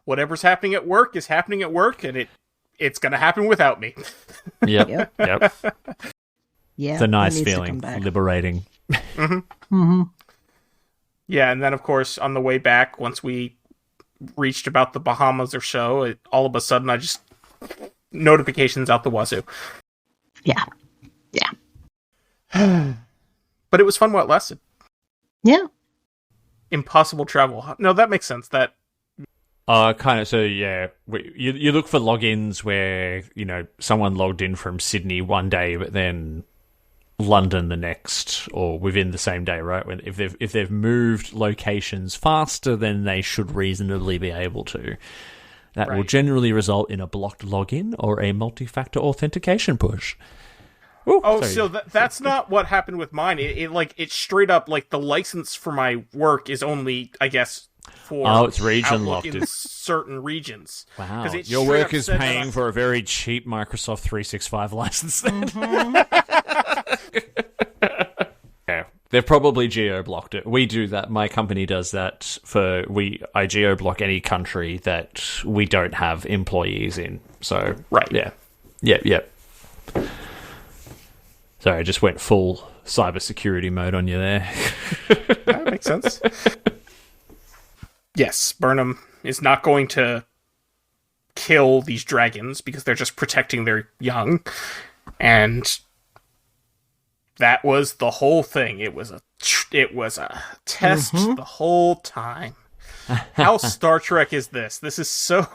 whatever's happening at work is happening at work, and it's going to happen without me. Yep. Yeah, it's a nice feeling, liberating. Yeah, and then, of course, on the way back, once we reached about the Bahamas or so, all of a sudden, I just... notifications out the wazoo. Yeah. But it was fun while it lasted. Yeah. Impossible travel. No, that makes sense. That Kind of. So yeah, you look for logins where someone logged in from Sydney one day, but then London the next, or within the same day, right? When if they've moved locations faster than they should reasonably be able to, that will generally result in a blocked login or a multi-factor authentication push. Ooh, so that's not what happened with mine. It straight up, like, the license for my work is only, I guess, for it's region Outlook locked in certain regions. Wow, your work is paying for a very cheap Microsoft 365 license then. Yeah, they've probably geo-blocked it. We do that. My company does that I geo-block any country that we don't have employees in. So, right. Yeah. Sorry, I just went full cybersecurity mode on you there. That makes sense. Yes, Burnham is not going to kill these dragons because they're just protecting their young. And that was the whole thing. It was a test the whole time. How Star Trek is this? This is so...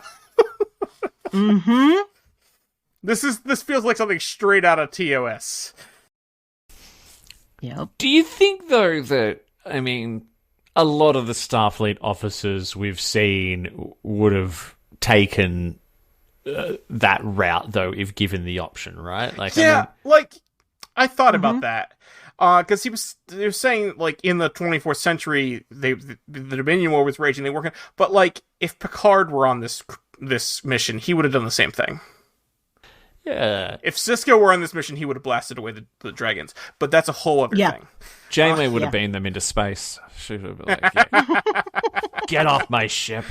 This feels like something straight out of TOS. Yep. Do you think, though, that, a lot of the Starfleet officers we've seen would have taken that route, though, if given the option, right? I thought about that. Because they were saying, like, in the 24th century, the Dominion War was raging, they weren't... But, like, if Picard were on this mission, he would have done the same thing. Yeah. If Cisco were on this mission, he would have blasted away the dragons. But that's a whole other thing. Janeway would have beamed them into space. She would have been like, get off my ship.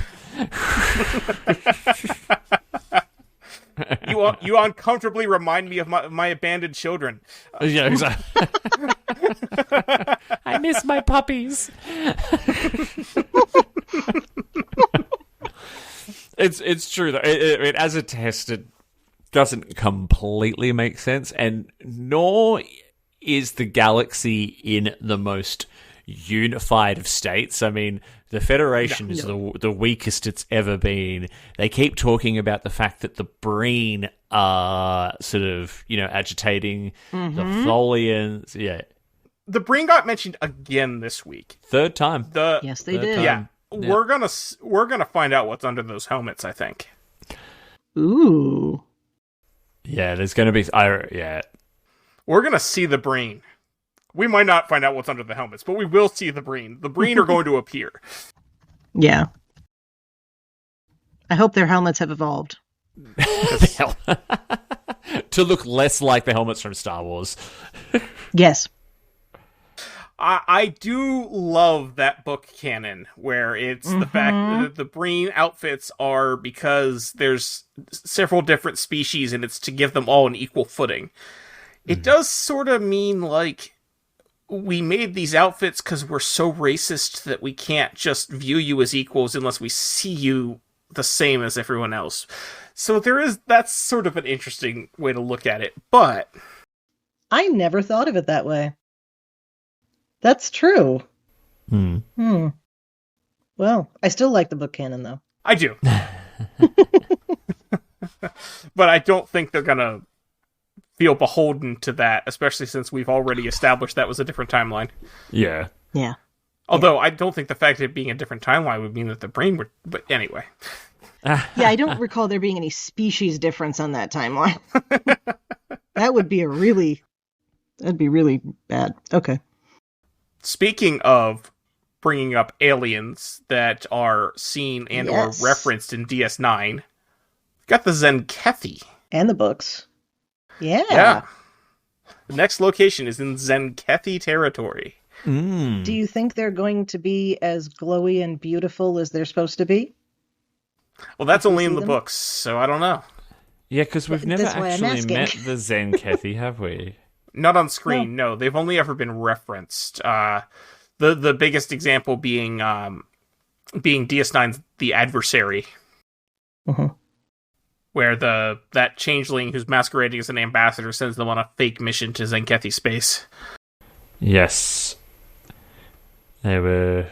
You uncomfortably remind me of my abandoned children. Yeah, exactly. I miss my puppies. It's true though. As a test, it doesn't completely make sense, and nor is the galaxy in the most unified of states. The Federation is the weakest it's ever been. They keep talking about the fact that the Breen are sort of, agitating the Tholians. Yeah. The Breen got mentioned again this week. Third time. Yes, they did. Yeah. We're gonna find out what's under those helmets, I think. Ooh. Yeah, there's going to be... We're going to see the Breen. We might not find out what's under the helmets, but we will see the Breen. The Breen are going to appear. Yeah. I hope their helmets have evolved. To look less like the helmets from Star Wars. Yes. I do love that book canon where it's the fact that the Breen outfits are because there's several different species and it's to give them all an equal footing. It does sort of mean like we made these outfits because we're so racist that we can't just view you as equals unless we see you the same as everyone else. So that's sort of an interesting way to look at it, but... I never thought of it that way. That's true. Well, I still like the book canon, though. I do. But I don't think they're gonna feel beholden to that, especially since we've already established that was a different timeline. Yeah. Yeah. Although I don't think the fact of it being a different timeline would mean that the Breen would... But anyway. Yeah, I don't recall there being any species difference on that timeline. That would be that'd be really bad. Okay. Speaking of bringing up aliens that are seen and or referenced in DS9, we've got the Zenkethi. And the books. Yeah. The next location is in Zenkethi territory. Do you think they're going to be as glowy and beautiful as they're supposed to be? Well, that's only in the books, so I don't know. Yeah, because we've never actually met the Zenkethi, have we? Not on screen, no. They've only ever been referenced. The biggest example being DS9's The Adversary. Where that changeling who's masquerading as an ambassador sends them on a fake mission to Zenkethi space. Yes. They were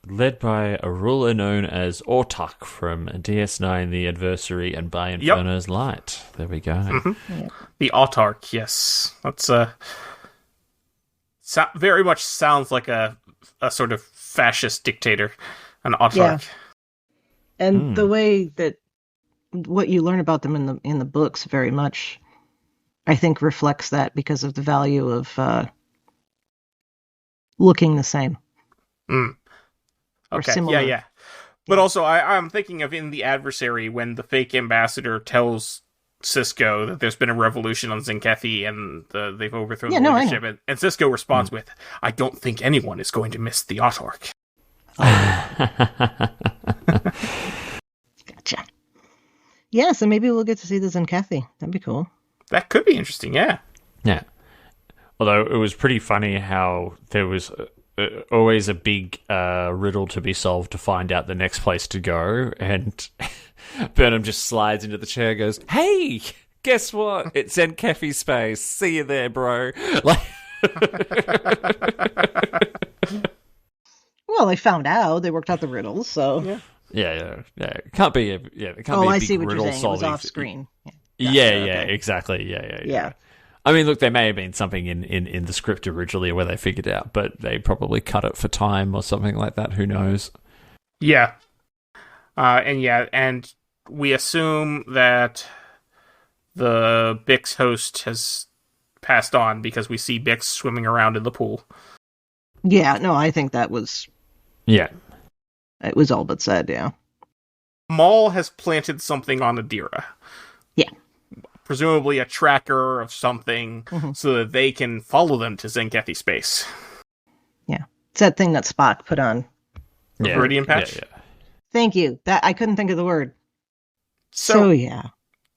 led by a ruler known as Ortok from DS9, The Adversary, and By Inferno's Light. There we go. Mm-hmm. Yeah. The Autarch, yes. That's very much sounds like a sort of fascist dictator, an Autarch. Yeah. And the way that what you learn about them in the books very much, I think, reflects that because of the value of looking the same. Okay, similar. yeah. But also, I'm thinking of in The Adversary when the fake ambassador tells Sisko that there's been a revolution on Zenkethi and they've overthrown the leadership, and Sisko responds with, "I don't think anyone is going to miss the Autarch." Gotcha. Yeah, so maybe we'll get to see the Zenkethi. That'd be cool. That could be interesting, yeah. Yeah. Although it was pretty funny how there was always a big riddle to be solved to find out the next place to go, and Burnham just slides into the chair and goes, "Hey, guess what? It's Zenkethi space. See you there, bro." Well, they found out. They worked out the riddles, so... Yeah. It can't be a big I see what riddle you're saying. It was solving. off screen. Exactly. Yeah. I mean, look, there may have been something in the script originally where they figured out, but they probably cut it for time or something like that. Who knows? Yeah. And we assume that the Bix host has passed on because we see Bix swimming around in the pool. Yeah, no, I think that was... Yeah. It was all but said, yeah. Maul has planted something on Adira. Yeah. Presumably a tracker of something, so that they can follow them to Zenkethi space. Yeah. It's that thing that Spock put on. Meridian patch? Yeah. Thank you. That I couldn't think of the word. So yeah.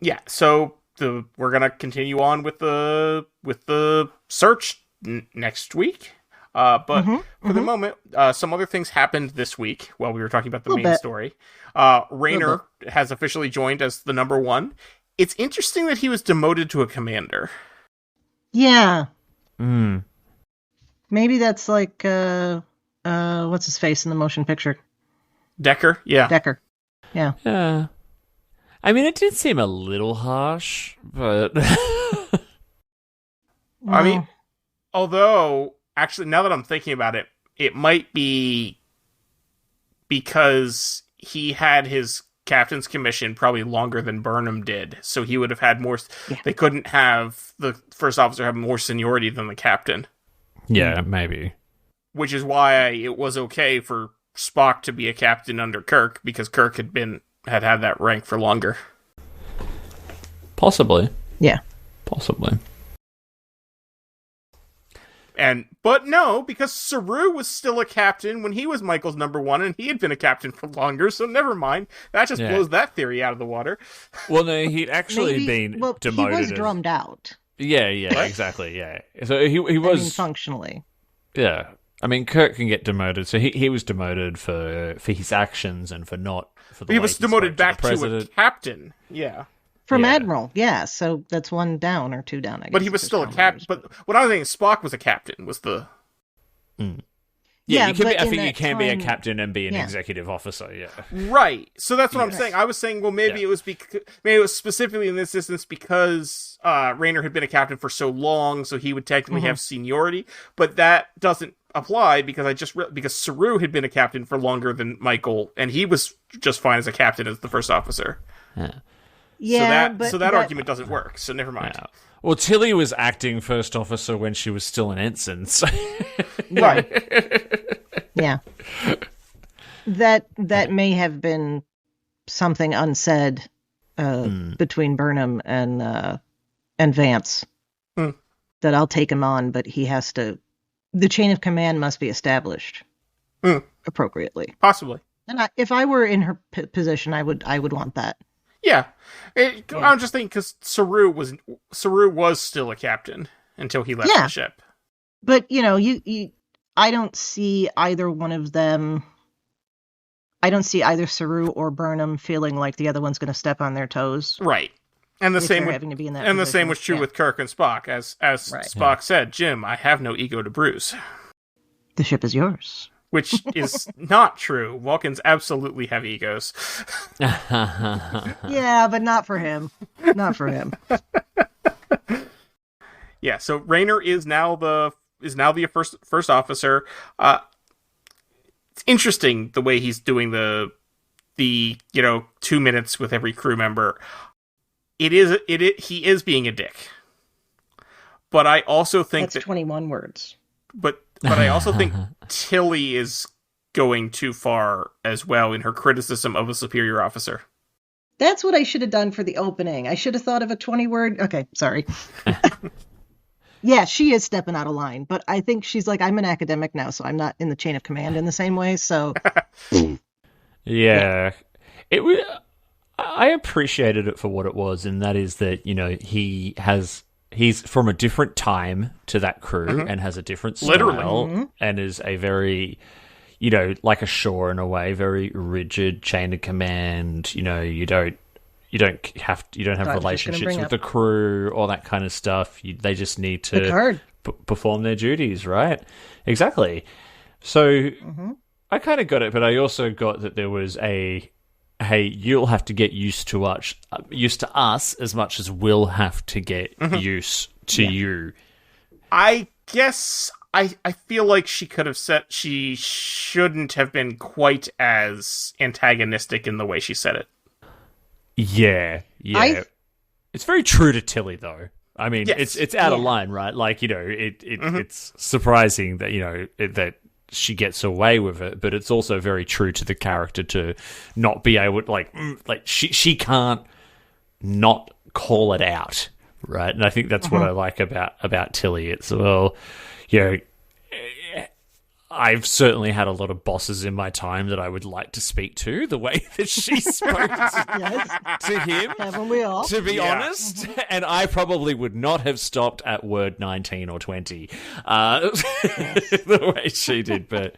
Yeah, so we're going to continue on with the search next week. But for the moment, some other things happened this week while we were talking about the main story. Raynor has officially joined as the number one. It's interesting that he was demoted to a commander. Yeah. Maybe that's like, what's his face in the motion picture? Decker? Yeah. Decker. Yeah. Yeah. I mean, it did seem a little harsh, but... I mean, although... Actually, now that I'm thinking about it, it might be because he had his captain's commission probably longer than Burnham did, so he would have had more... Yeah. They couldn't have the first officer have more seniority than the captain. Yeah, maybe. Which is why it was okay for Spock to be a captain under Kirk, because Kirk had that rank for longer. Possibly. Yeah. Possibly. But no, because Saru was still a captain when he was Michael's number one, and he had been a captain for longer, so never mind. That just blows that theory out of the water. Well, no, he'd actually been demoted. He was drummed out. Yeah, exactly, yeah. So he was... I mean, functionally. Yeah. I mean, Kirk can get demoted, so he was demoted for his actions and for not... He was demoted back to a captain, yeah. From Admiral, yeah, so that's one down or two down, I guess. But he was still a captain. But what I was saying, Spock was a captain, was the... Yeah, I think you can be a captain and be an executive officer, yeah. Right, so that's what I'm saying. I was saying, well, maybe it was specifically in this instance because Raynor had been a captain for so long, so he would technically have seniority, but that doesn't apply because because Saru had been a captain for longer than Michael, and he was just fine as a captain as the first officer. Yeah. Yeah, so that argument doesn't work. So never mind. Yeah. Well, Tilly was acting first officer when she was still an ensign. So. Right. Yeah. That may have been something unsaid between Burnham and Vance. That I'll take him on, but he has to. The chain of command must be established appropriately. Possibly. And if I were in her position, I would want that. Yeah. I'm just thinking because Saru was still a captain until he left the ship. But I don't see either one of them. I don't see either Saru or Burnham feeling like the other one's going to step on their toes. Right. And the same having to be in that and position. the same was true with Kirk and Spock, as Spock said, "Jim, I have no ego to bruise. The ship is yours." which is not true. Vulcans absolutely have egos. Yeah, but not for him. Not for him. Yeah, so Rayner is now the first officer. It's interesting the way he's doing the 2 minutes with every crew member. He is being a dick. But I also think that's 21 words. But I also think Tilly is going too far as well in her criticism of a superior officer. That's what I should have done for the opening. I should have thought of a 20-word. Okay, sorry. Yeah, she is stepping out of line, but I think she's like, I'm an academic now, so I'm not in the chain of command in the same way. So, yeah, it was. I appreciated it for what it was, and that is that he's from a different time to that crew and has a different style and is a very, like a Shaw in a way, very rigid chain of command. You don't have relationships with the crew, all that kind of stuff. They just need to perform their duties, right? Exactly. So I kind of got it, but I also got that there was hey, you'll have to get used to us as much as we'll have to get used to you. I guess I feel like she could have said she shouldn't have been quite as antagonistic in the way she said it. Yeah. It's very true to Tilly, though. I mean, yes. it's out of line, right? Like, it's surprising that, that she gets away with it, but it's also very true to the character to not be able to, she can't not call it out, right? And I think that's what I like about Tilly. It's, I've certainly had a lot of bosses in my time that I would like to speak to. The way that she spoke to him, haven't we all? To be honest, and I probably would not have stopped at word 19 or 20 the way she did. But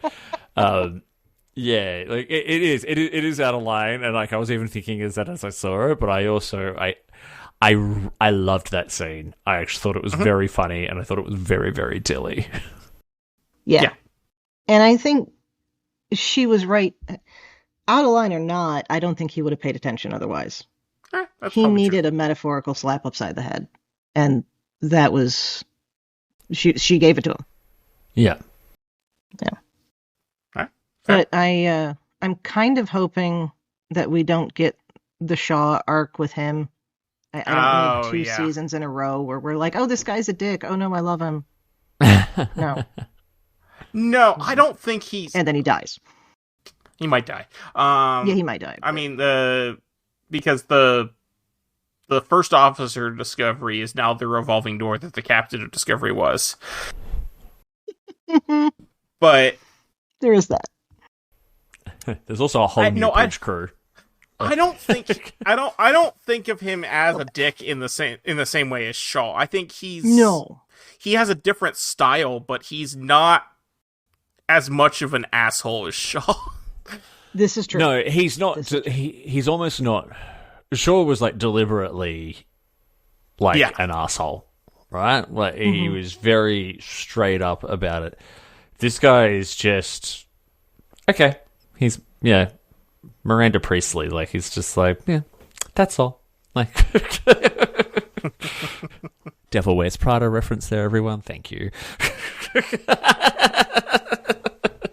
yeah, like it is out of line, and like I was even thinking is that as I saw it, but I also I loved that scene. I actually thought it was very funny, and I thought it was very, very Tilly. Yeah. And I think she was right. Out of line or not, I don't think he would have paid attention otherwise. He needed a metaphorical slap upside the head. And that was... She gave it to him. Yeah. Right. But I'm kind of hoping that we don't get the Shaw arc with him. I don't need 2 seasons in a row where we're like, oh, this guy's a dick. Oh, no, I love him. No. No, I don't think he's... And then he dies. He might die. He might die. But... I mean, because the first officer of Discovery is now the revolving door that the captain of Discovery was. But... There is that. There's also a whole new bridge crew. I don't think of him as a dick in the same way as Shaw. I think he has a different style, but he's not as much of an asshole as Shaw. This is true. No, he's not. He's almost not. Shaw was like deliberately an asshole, right? Like he was very straight up about it. This guy is just okay. He's Miranda Priestley. Like he's just like that's all. Like Devil Wears Prada reference there, everyone. Thank you.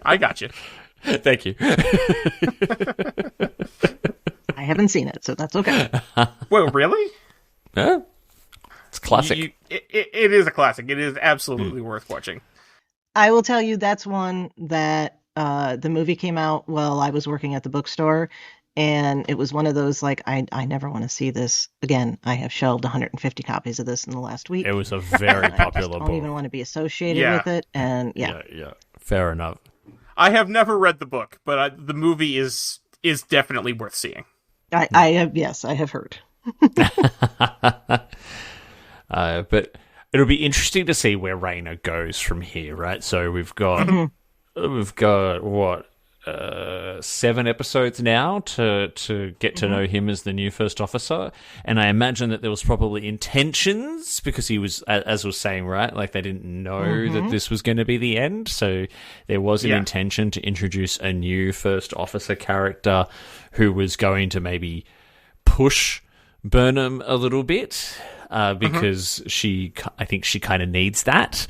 I got you. Thank you. I haven't seen it, so that's okay. Well, really? Yeah. It's classic. It is a classic. It is absolutely worth watching. I will tell you that's one that the movie came out while I was working at the bookstore, and it was one of those, like, I never want to see this again. I have shelved 150 copies of this in the last week. It was a very popular book. I don't even want to be associated with it, and yeah. Fair enough. I have never read the book, but the movie is definitely worth seeing. I have heard. But it'll be interesting to see where Rayner goes from here, right? So we've got what 7 episodes now to get to know him as the new first officer, and I imagine that there was probably intentions because he was, as was saying, right, like they didn't know that this was going to be the end, so there was an intention to introduce a new first officer character who was going to maybe push Burnham a little bit because I think she kind of needs that.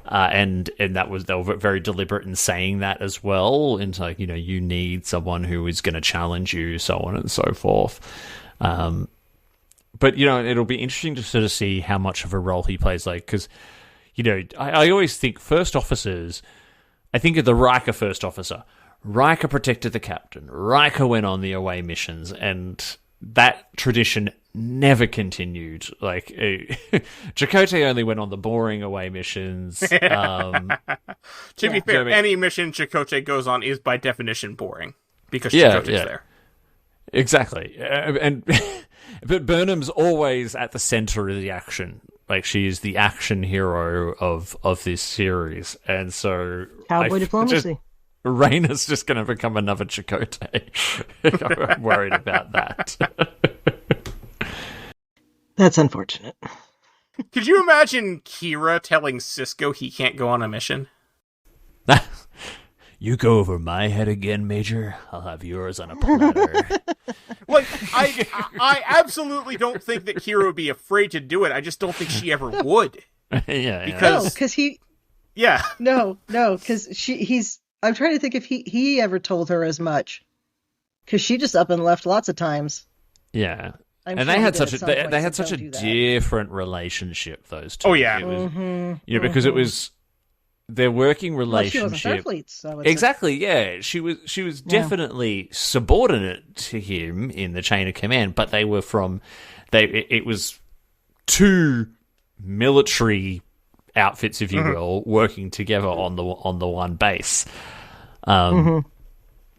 And they were very deliberate in saying that as well. And like, you need someone who is going to challenge you, so on and so forth. But it'll be interesting to sort of see how much of a role he plays. Like, because I always think first officers. I think of the Riker first officer. Riker protected the captain. Riker went on the away missions, and that tradition never continued. Like, Chakotay only went on the boring away missions. To be fair, any mission Chakotay goes on is by definition boring because Chakotay's there. Exactly. But Burnham's always at the center of the action. Like, she is the action hero of this series. And so cowboy diplomacy. Rayna's just going to become another Chakotay. I'm worried about that. That's unfortunate. Could you imagine Kira telling Sisko he can't go on a mission? You go over my head again, Major. I'll have yours on a platter. Like, I absolutely don't think that Kira would be afraid to do it. I just don't think she ever would. Because he... Yeah. No, because he's... I'm trying to think if he ever told her as much. Because she just up and left lots of times. Yeah. I'm and sure they had such a different relationship, those two. Oh, yeah. It was, because it was their working relationship. Well, she wasn't Starfleet, so exactly, yeah. She was definitely subordinate to him in the chain of command, but they were it was two military outfits, if you will, working together on the one base.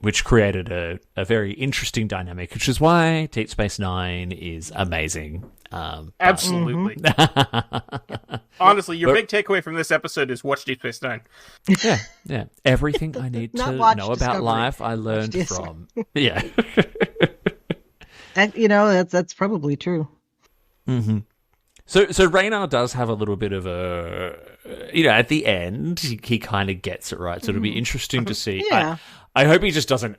Which created a very interesting dynamic, which is why Deep Space Nine is amazing. Absolutely. Honestly, your big takeaway from this episode is watch Deep Space Nine. Yeah. Everything I need to know about life, I learned from. Yeah. That's probably true. Mm-hmm. So Raynar does have a little bit of a, at the end, he kind of gets it right. So it'll be interesting to see. Yeah. I hope he just doesn't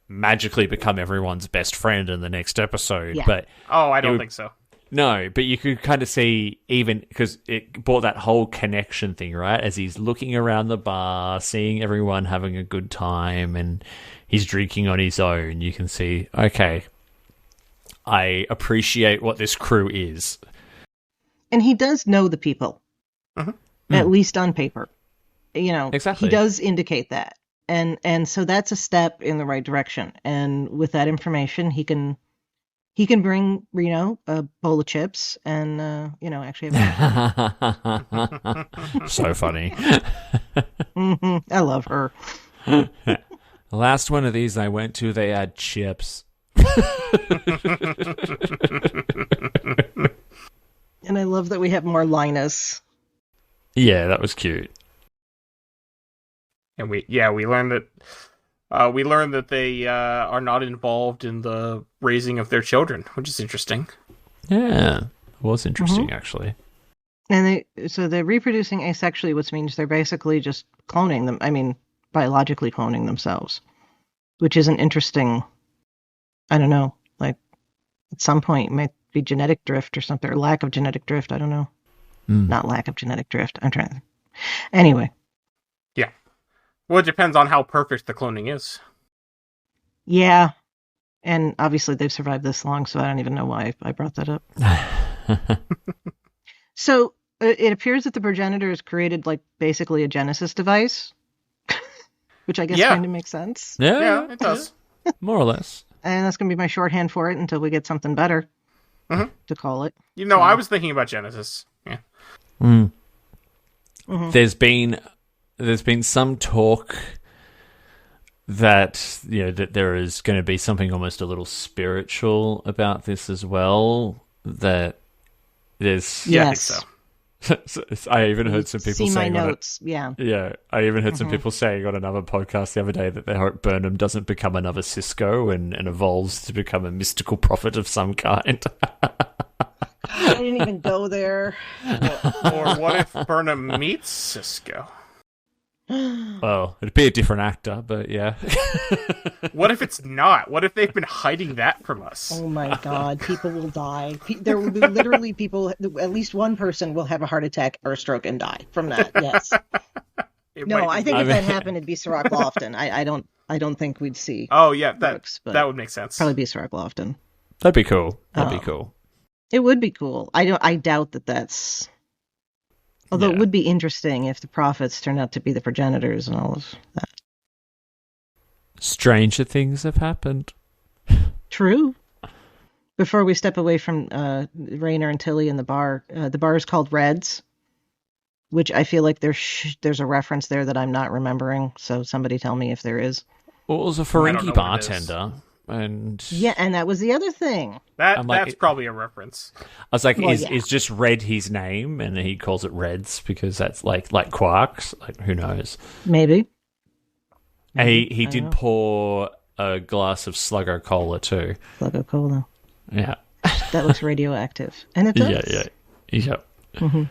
magically become everyone's best friend in the next episode. Yeah. But I don't think so. No, but you could kind of see, even because it brought that whole connection thing, right? As he's looking around the bar, seeing everyone having a good time, and he's drinking on his own. You can see, okay, I appreciate what this crew is. And he does know the people, at least on paper. Exactly. He does indicate that. And so that's a step in the right direction. And with that information, he can bring a bowl of chips and actually have so funny. I love her. The last one of these I went to, they had chips. And I love that we have more Linus. Yeah, that was cute. And we learned that they are not involved in the raising of their children, which is interesting. Yeah, it was interesting actually. And they're reproducing asexually, which means they're basically just cloning them. I mean, biologically cloning themselves, which is an interesting. I don't know. Like at some point, it might be genetic drift or something, or lack of genetic drift. I don't know. Not lack of genetic drift. I'm trying to. Anyway. Yeah. Well, it depends on how perfect the cloning is. Yeah. And obviously they've survived this long, so I don't even know why I brought that up. So it appears that the progenitor has created like basically a Genesis device, which I guess kind of makes sense. Yeah, it does. More or less. And that's going to be my shorthand for it until we get something better to call it. I was thinking about Genesis. Yeah. There's been some talk that that there is going to be something almost a little spiritual about this as well. That there's I think so. I even heard some people see my saying notes. Yeah. Yeah, I even heard some people saying on another podcast the other day that they hope Burnham doesn't become another Cisco and evolves to become a mystical prophet of some kind. I didn't even go there. Or what if Burnham meets Cisco? Well, it'd be a different actor, but yeah. What if it's not? What if they've been hiding that from us? Oh my God, people will die. There will be literally people, at least one person will have a heart attack or a stroke and die from that, yes. No, I think if that happened, it'd be Sirach Lofton. I don't think we'd see. Oh, yeah, Brooks, that would make sense. Probably be Sirach Lofton. That'd be cool. That'd be cool. It would be cool. I doubt that that's... Although it would be interesting if the prophets turned out to be the progenitors and all of that. Stranger things have happened. True. Before we step away from Rayner and Tilly in the bar is called Reds, which I feel like there's a reference there that I'm not remembering, so somebody tell me if there is. Well, it was a Ferengi bartender. And yeah, and that was the other thing. That's probably a reference. I was like, is just Red his name, and he calls it Reds because that's like Quarks? Like, who knows? Maybe. And he did pour a glass of Sluggo Cola too. Sluggo Cola. Yeah. That looks radioactive, and it does. Yeah. Mm-hmm.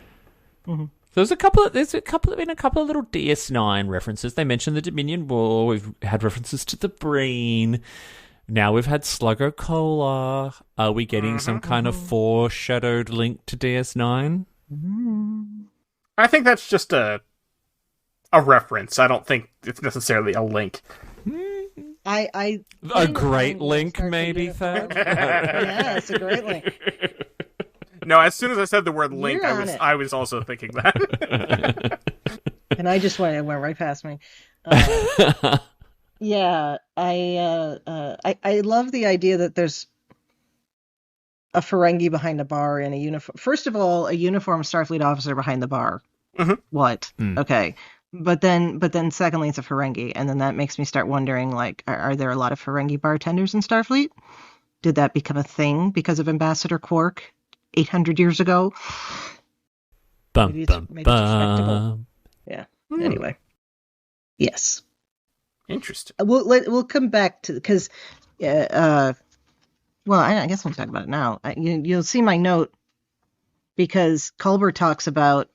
Mm-hmm. There's a couple of little DS9 references. They mentioned the Dominion War. We've had references to the Breen. Now we've had Sluggo Cola. Are we getting some kind of foreshadowed link to DS9? I think that's just a reference. I don't think it's necessarily a link. A great link, maybe, Thad? Yeah, it's a great link. No, as soon as I said the word link, I was also thinking that. And I just went right past me. Yeah, I love the idea that there's a Ferengi behind a bar in a uniform. First of all, a uniformed Starfleet officer behind the bar. Mm-hmm. What? Okay. But then secondly, it's a Ferengi. And then that makes me start wondering, like, are there a lot of Ferengi bartenders in Starfleet? Did that become a thing because of Ambassador Quark 800 years ago? Maybe it's respectable. Yeah. Anyway. Yes. Interesting. We'll come back to, because, I guess we'll talk about it now. You'll see my note because Culber talks about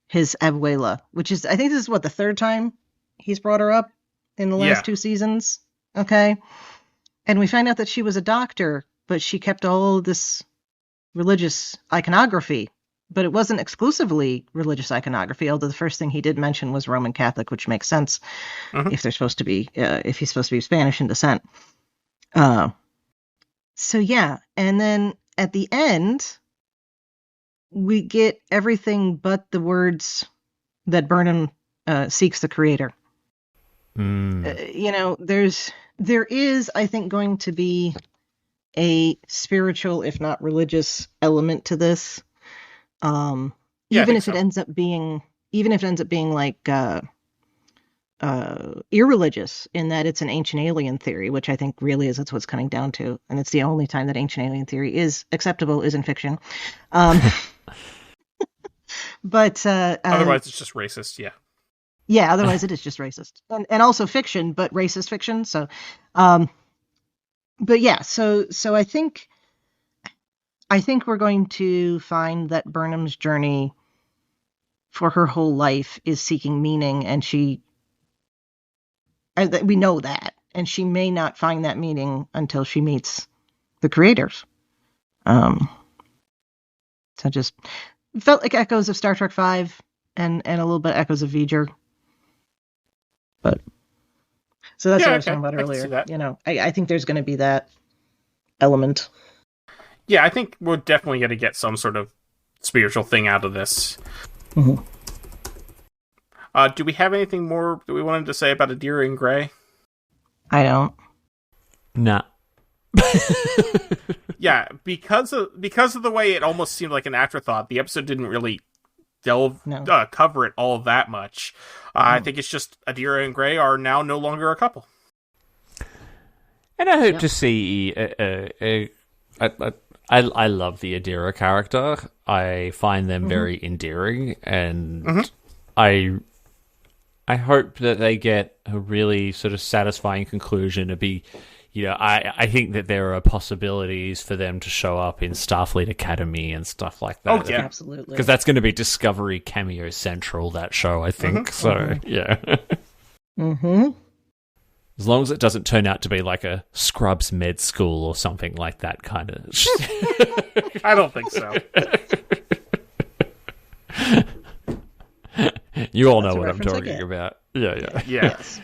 his abuela, which is, I think this is the third time he's brought her up in the last two seasons. Okay. And we find out that she was a doctor, but she kept all this religious iconography, but it wasn't exclusively religious iconography, although the first thing he did mention was Roman Catholic, which makes sense if they're supposed to be, if he's supposed to be Spanish in descent. So yeah, and then at the end, we get everything but the words that Burnham seeks the Creator. There is, I think, going to be a spiritual, if not religious, element to this. Even if it ends up being like irreligious, in that it's an ancient alien theory, which I think really is what's coming down to, and it's the only time that ancient alien theory is acceptable is in fiction. But otherwise, it's just racist. Yeah. Yeah. Otherwise, it is just racist, and also fiction, but racist fiction. So, but yeah. So I think we're going to find that Burnham's journey for her whole life is seeking meaning, and we know that, and she may not find that meaning until she meets the creators. So just felt like echoes of Star Trek V and a little bit echoes of V'ger. But so that's what I was talking about earlier. I think there's going to be that element. Yeah, I think we're definitely going to get some sort of spiritual thing out of this. Mm-hmm. Do we have anything more that we wanted to say about Adira in Grey? I don't. Nah. Yeah, because of the way it almost seemed like an afterthought, the episode didn't really cover it all that much. I think it's just Adira and Grey are now no longer a couple. And I hope to see I love the Adira character. I find them very endearing, and I hope that they get a really sort of satisfying conclusion to be, I think that there are possibilities for them to show up in Starfleet Academy and stuff like that. Oh, yeah. Absolutely. Because that's going to be Discovery Cameo Central, that show, I think. Yeah. Mm-hmm. As long as it doesn't turn out to be like a Scrubs med school or something like that kind of... I don't think so. You all That's know a what I'm reference I talking get. about. Yeah. Yes.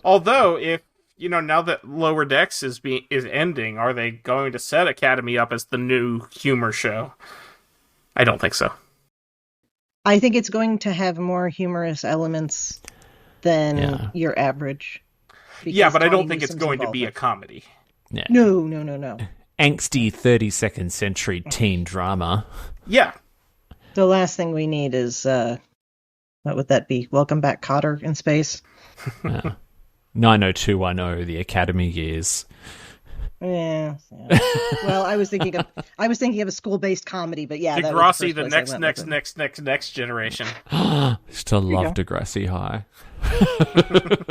Although, if now that Lower Decks is ending, are they going to set Academy up as the new humor show? I don't think so. I think it's going to have more humorous elements than your average. Yeah, but I don't Tawny think it's Newsom's going to be a involvement. comedy. Yeah. No. Angsty 32nd century teen drama. Yeah. The last thing we need is, what would that be? Welcome Back, Cotter in space? 90210, the Academy years. Yeah. Well, I was thinking of a school-based comedy, but yeah, that was Degrassi, the the first place I went with it. next generation. Still you love go. Degrassi High.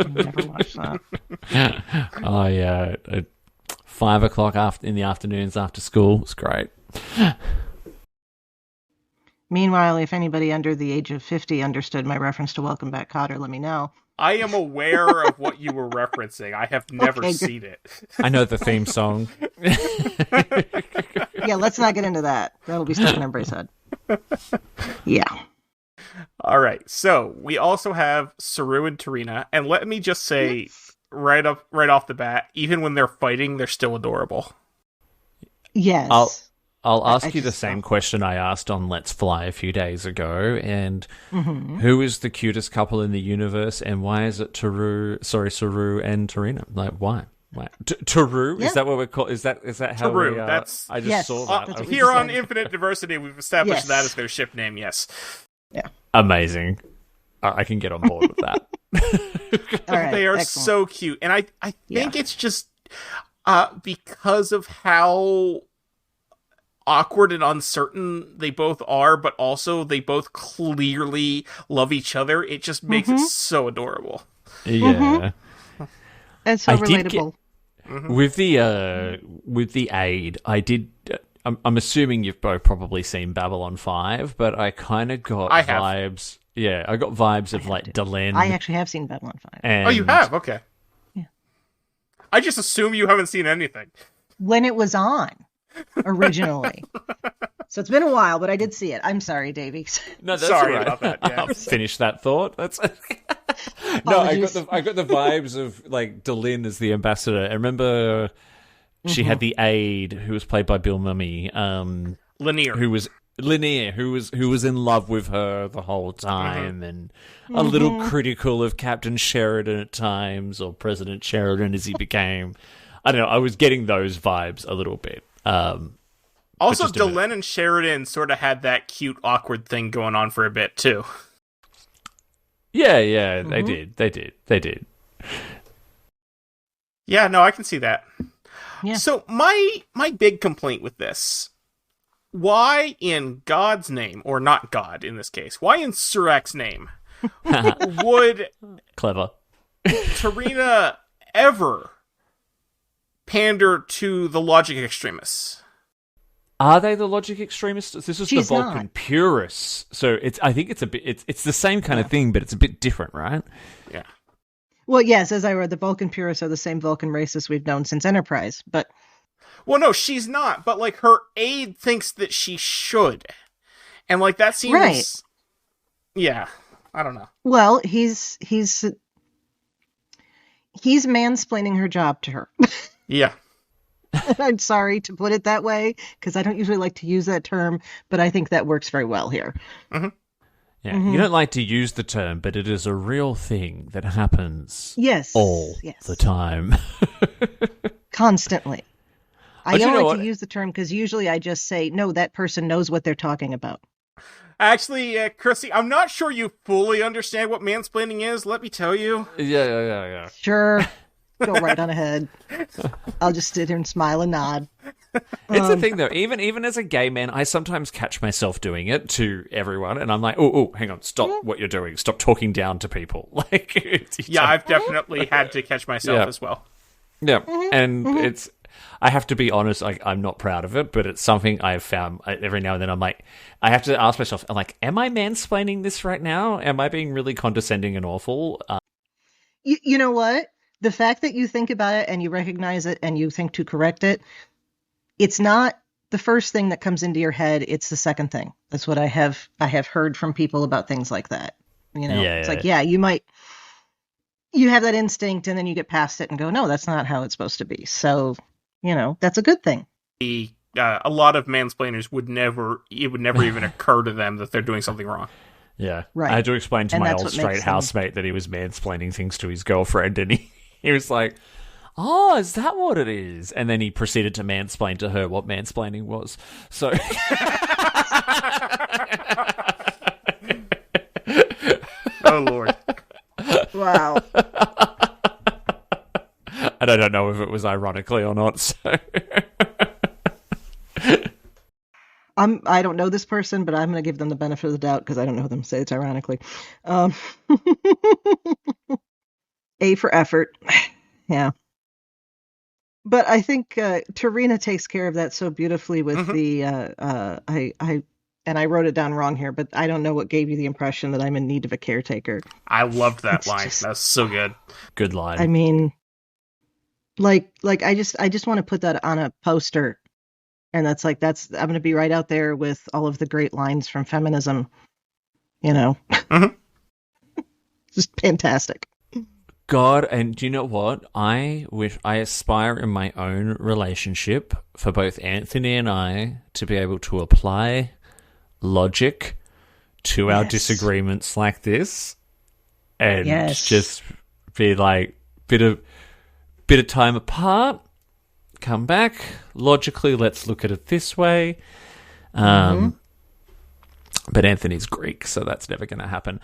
Never watched that. Oh, yeah. At 5 o'clock in the afternoons after school. It's great. Meanwhile, if anybody under the age of 50 understood my reference to Welcome Back, Cotter, let me know. I am aware of what you were referencing. I have never Okay, good. seen it. I know the theme song. Yeah, let's not get into that. That'll be stuck in everybody's head. Yeah. All right. So we also have Saru and Tarina, and let me just say right off the bat, even when they're fighting, they're still adorable. Yes. I'll ask I you the just same don't. question I asked on Let's Fly a few days ago, and who is the cutest couple in the universe, and why is it Saru and Tarina? Like, why? Taru? Yeah. Is that what we're called? Is that how Taru, we? that's- I just Yes. saw That's that. what we Here just on said. Infinite Diversity, we've established Yes. that as their ship name, yes. Yeah. Amazing. I can get on board with that. All right. They are excellent. so cute. And I think it's just because of how awkward and uncertain they both are, but also they both clearly love each other. It just makes it so adorable. Yeah. It's so I did relatable. With the aid, I did. I'm assuming you've both probably seen Babylon 5, but I kind of got I have. vibes. Yeah, I got vibes of like Delenn. I actually have seen Babylon 5. And Oh, you have? Okay. Yeah. I just assume you haven't seen anything. When it was on, originally. So it's been a while, but I did see it. I'm sorry, Davey. No, that's Sorry all right. about that, yeah. I'll finish that thought. That's no. Apologies. I got the vibes of like Delenn as the ambassador. I remember she had the aide who was played by Bill Mummy. Linear. Who was Linear, who was in love with her the whole time, and a little critical of Captain Sheridan at times, or President Sheridan as he became. I don't know. I was getting those vibes a little bit. Also, just a bit. Delenn and Sheridan sort of had that cute, awkward thing going on for a bit, too. Yeah, they did. Yeah, no, I can see that. Yeah. So, my big complaint with this, why in God's name, or not God in this case, why in Surak's name, would Clever. Tarina ever pander to the logic extremists? Are they the logic extremists? This is She's the Vulcan not. purists. So I think it's a bit. It's the same kind of thing, but it's a bit different, right? Yeah. Well, yes, as I read, the Vulcan purists are the same Vulcan races we've known since Enterprise, but Well, no, she's not, but, like, her aide thinks that she should. And, like, that seems... Right. Yeah, I don't know. well, he's mansplaining her job to her. Yeah. I'm sorry to put it that way, because I don't usually like to use that term, but I think that works very well here. Yeah. You don't like to use the term, but it is a real thing that happens Yes. all yes. the time. Constantly. I But you don't know like what? to use the term because usually I just say, no, that person knows what they're talking about. Actually, Chrissy, I'm not sure you fully understand what mansplaining is, let me tell you. Yeah. Sure. Go right on ahead. I'll just sit here and smile and nod. It's a thing, though. Even as a gay man, I sometimes catch myself doing it to everyone, and I'm like, oh, hang on, stop what you're doing. Stop talking down to people. I've definitely had to catch myself as well. Yeah, and I have to be honest, I'm not proud of it, but it's something I've found every now and then. I'm like, I have to ask myself, I'm like, am I mansplaining this right now? Am I being really condescending and awful? You know what? The fact that you think about it and you recognize it and you think to correct it, it's not the first thing that comes into your head. It's the second thing. That's what I have heard from people about things like that. It's like, you have that instinct and then you get past it and go, no, that's not how it's supposed to be. So, that's a good thing. A lot of mansplainers would never even occur to them that they're doing something wrong. Yeah. Right. I had to explain to my old straight makes housemate that he was mansplaining things to his girlfriend, and he was like, oh, is that what it is? And then he proceeded to mansplain to her what mansplaining was. So... Oh, Lord. Wow. And I don't know if it was ironically or not, so... I don't know this person, but I'm going to give them the benefit of the doubt because I don't know them. Say it's ironically. A for effort. Yeah. But I think Tarina takes care of that so beautifully with the I wrote it down wrong here, but I don't know what gave you the impression that I'm in need of a caretaker. I loved that line. That's so good. Good line. I mean, like I just want to put that on a poster, and I'm going to be right out there with all of the great lines from feminism. Just fantastic. God, and do you know what? I aspire in my own relationship for both Anthony and I to be able to apply logic to our disagreements like this, and just be like bit of time apart, come back logically. Let's look at it this way. But Anthony's Greek, so that's never going to happen.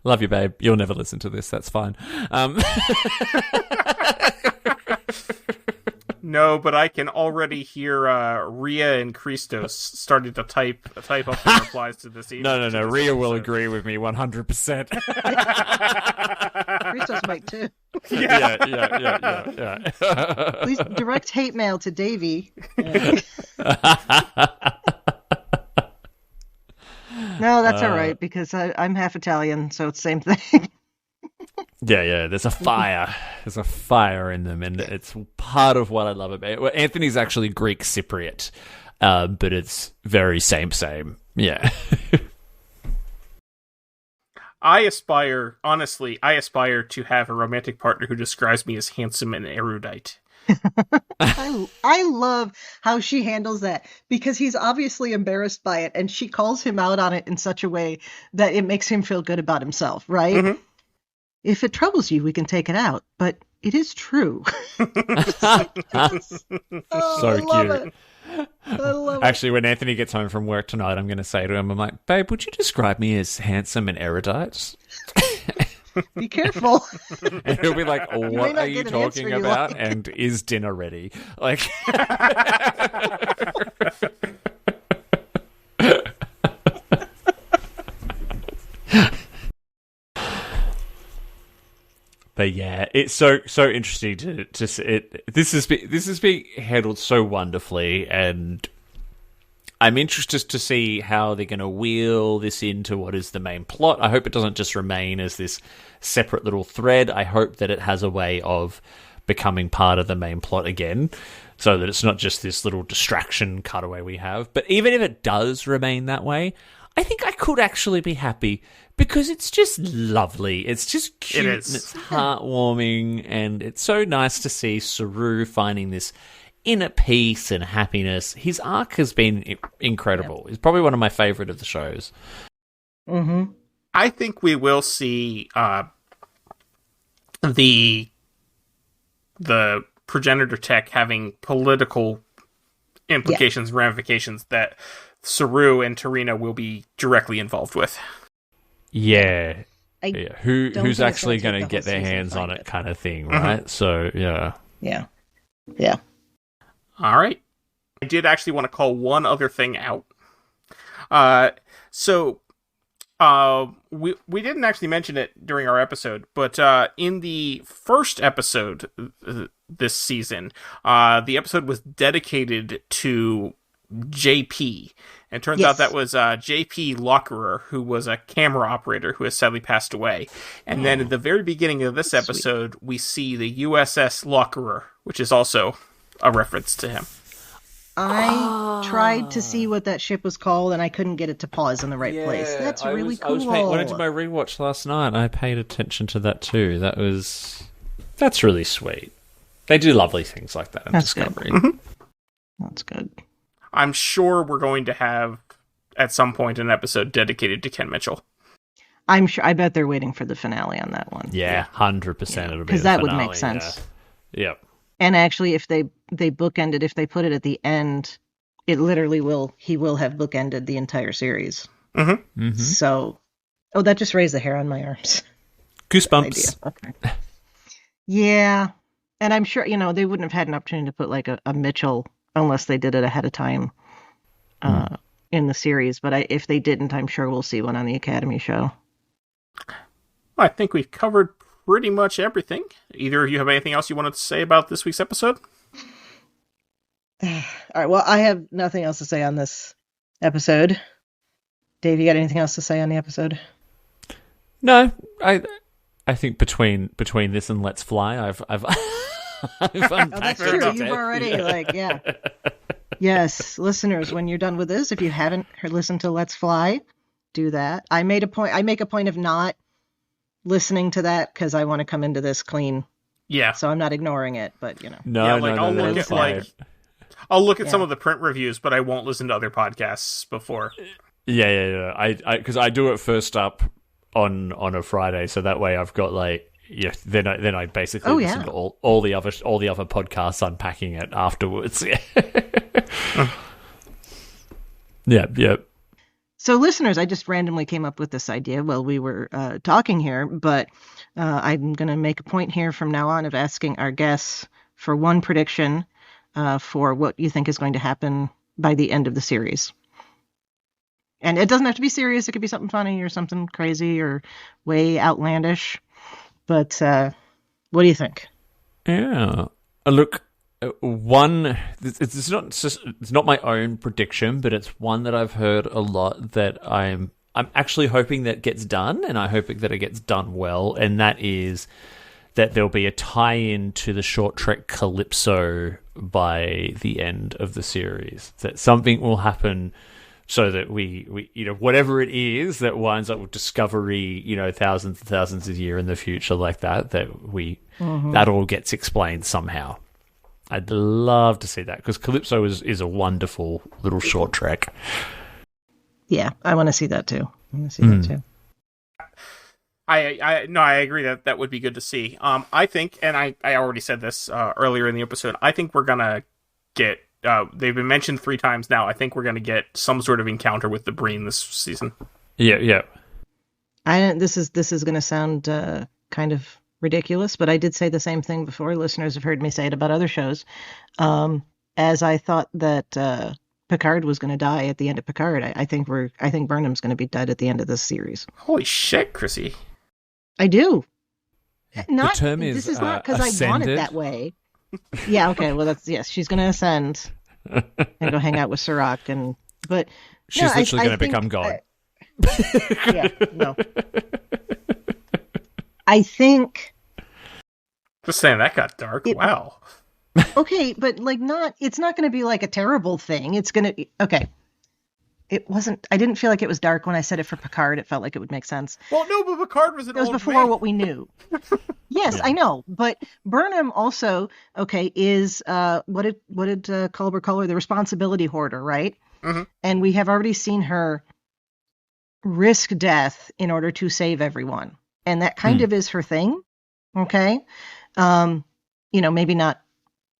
Love you, babe. You'll never listen to this. That's fine. No, but I can already hear Rhea and Christos starting to type up their replies to this email. No. Rhea will agree with me 100%. Christos might too. Yeah. Please direct hate mail to Davey. No, that's all right, because I'm half Italian, so it's the same thing. Yeah, there's a fire. There's a fire in them, and it's part of what I love about it. Well, Anthony's actually Greek Cypriot, but it's very same. Yeah. I aspire to have a romantic partner who describes me as handsome and erudite. I love how she handles that, because he's obviously embarrassed by it, and she calls him out on it in such a way that it makes him feel good about himself, right? Mm-hmm. If it troubles you, we can take it out, but it is true. So cute. I love Actually, when Anthony gets home from work tonight, I'm going to say to him, I'm like, babe, would you describe me as handsome and erudite? Be careful. And he'll be like, what are you talking about? Like. And is dinner ready? Like... But yeah, it's so interesting to see it. This is being handled so wonderfully, and I'm interested to see how they're going to wheel this into what is the main plot. I hope it doesn't just remain as this separate little thread. I hope that it has a way of becoming part of the main plot again, so that it's not just this little distraction cutaway we have. But even if it does remain that way, I think I could actually be happy, because it's just lovely. It's just cute, and it's heartwarming, and it's so nice to see Saru finding this inner peace and happiness. His arc has been incredible. He's probably one of my favorite of the shows. Mm-hmm. I think we will see the progenitor tech having political implications, ramifications that Saru and Tarina will be directly involved with. Yeah. Who's actually going to get their hands on it, kind of thing, right? So Yeah. All right. I did actually want to call one other thing out. We didn't actually mention it during our episode, but in the first episode this season, the episode was dedicated to JP. And it turns out that was JP Lockerer, who was a camera operator who has sadly passed away. And then at the very beginning of this episode, we see the USS Lockerer, which is also a reference to him. I tried to see what that ship was called, and I couldn't get it to pause in the right place. That's really cool. When I did my rewatch last night, I paid attention to that too. That's really sweet. They do lovely things like that in Discovery. Good. That's good. I'm sure we're going to have, at some point, an episode dedicated to Ken Mitchell. I'm sure. I bet they're waiting for the finale on that one. Yeah, 100%. It'll be because that would make sense. Yeah. And actually, if they bookended, if they put it at the end, it literally will. He will have bookended the entire series. Mm-hmm. Mm-hmm. So, that just raised the hair on my arms. Goosebumps. Okay. Yeah, and I'm sure they wouldn't have had an opportunity to put like a Mitchell unless they did it ahead of time in the series. But if they didn't, I'm sure we'll see one on the Academy show. I think we've covered pretty much everything. Either of you have anything else you wanted to say about this week's episode? All right, well, I have nothing else to say on this episode. Dave, you got anything else to say on the episode? No, I think between this and Let's Fly, I've that's true. You've already Yes, listeners, when you're done with this, if you haven't listened to Let's Fly, do that. I make a point of not listening to that because I want to come into this clean. Yeah. So I'm not ignoring it, but I'll look at some of the print reviews, but I won't listen to other podcasts before. Yeah. Because I do it first up on a Friday, so that way I've got then I basically listen to all the other podcasts unpacking it afterwards. Yeah. So listeners, I just randomly came up with this idea while we were talking here, but I'm going to make a point here from now on of asking our guests for one prediction for what you think is going to happen by the end of the series. And it doesn't have to be serious. It could be something funny or something crazy or way outlandish. But what do you think? Yeah. Look, it's not my own prediction, but it's one that I've heard a lot that I'm actually hoping that gets done, and I hope that it gets done well, and that is that there'll be a tie-in to the short trek Calypso by the end of the series. That something will happen so that we whatever it is that winds up with Discovery, thousands and thousands of years in the future like that that all gets explained somehow. I'd love to see that because Calypso is a wonderful little short trek. Yeah, I want to see that too. I agree that would be good to see. I think, and I already said this earlier in the episode, I think we're gonna get. They've been mentioned 3 times now. I think we're gonna get some sort of encounter with the Breen this season. Yeah. This is gonna sound kind of ridiculous, but I did say the same thing before. Listeners have heard me say it about other shows. As I thought that Picard was going to die at the end of Picard, I think Burnham's going to be dead at the end of this series. Holy shit, Chrissy! I do. The term is this is not because I want it that way. Yeah. Okay. Well, she's going to ascend and go hang out with Serac, but she's literally going to become God. No. I think. Just saying that got dark. Wow. Okay, but it's not going to be like a terrible thing. It's going to okay. It wasn't. I didn't feel like it was dark when I said it for Picard. It felt like it would make sense. Well, no, but Picard was an old man. It was before what we knew. Yes, I know. But Burnham also is what did Culber call her? The responsibility hoarder, right? Mm-hmm. And we have already seen her risk death in order to save everyone. And that kind of is her thing. Okay. Maybe not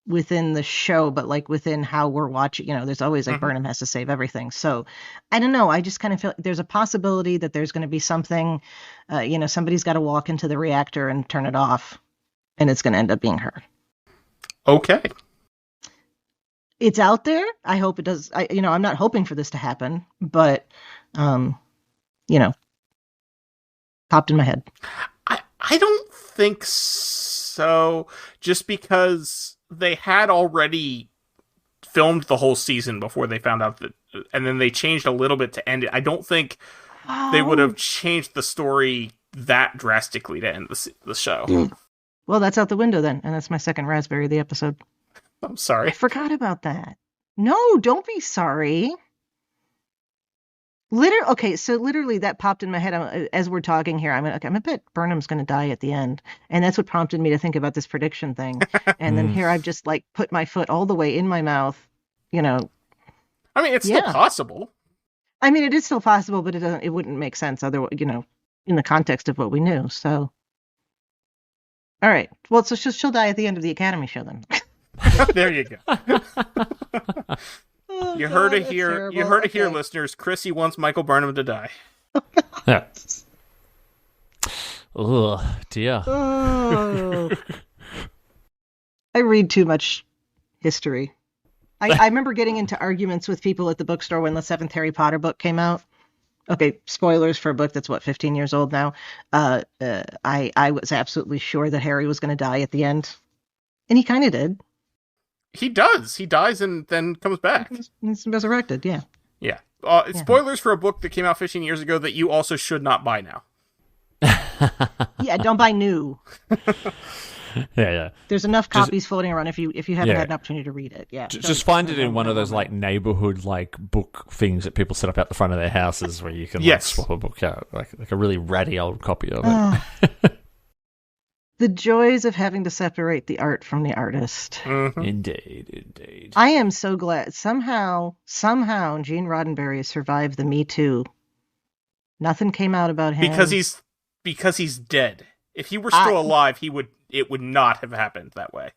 within the show, but like within how we're watching. There's always like Burnham has to save everything. So I don't know. I just kind of feel there's a possibility that there's going to be something. Somebody's got to walk into the reactor and turn it off, and it's going to end up being her. Okay. It's out there. I hope it does. I'm not hoping for this to happen, but popped in my head. I don't think so, just because they had already filmed the whole season before they found out that, and then they changed a little bit to end it. I don't think they would have changed the story that drastically to end the show. Well, that's out the window then, and that's my second raspberry of the episode. I'm sorry. I forgot about that. No, don't be sorry. Okay, so literally that popped in my head as we're talking here. I'm a bet Burnham's going to die at the end, and that's what prompted me to think about this prediction thing. And then here I've just like put my foot all the way in my mouth. I mean, it's still possible. I mean, it is still possible, but it wouldn't make sense otherwise. In the context of what we knew. So, all right. Well, so she'll die at the end of the Academy show then. There you go. You heard it here. You heard it here, listeners. Chrissy wants Michael Burnham to die. Yeah. Oh, dear. Oh. I read too much history. I remember getting into arguments with people at the bookstore when the 7th Harry Potter book came out. Okay, spoilers for a book that's 15 years old now. I was absolutely sure that Harry was going to die at the end, and he kind of did. He does. He dies and then comes back. He's resurrected. Yeah. Yeah. Spoilers for a book that came out 15 years ago that you also should not buy now. Yeah, don't buy new. Yeah. There's enough copies floating around if you haven't had an opportunity to read it. Yeah. Just find it in one of those like neighborhood like book things that people set up out the front of their houses where you can swap a book out, like a really ratty old copy of it. The joys of having to separate the art from the artist. Mm-hmm. Indeed. I am so glad somehow Gene Roddenberry survived the Me Too. Nothing came out about him because he's dead. If he were still alive, it would not have happened that way.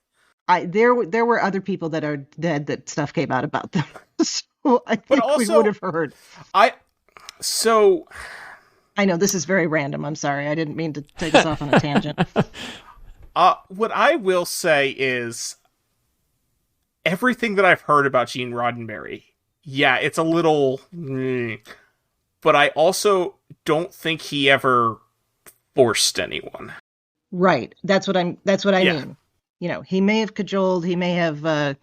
There were other people that are dead that stuff came out about them. So I think we would have heard. I know this is very random. I'm sorry. I didn't mean to take us off on a tangent. What I will say is everything that I've heard about Gene Roddenberry, yeah, it's a little, but I also don't think he ever forced anyone. Right. That's what I mean. He may have cajoled, he may have, and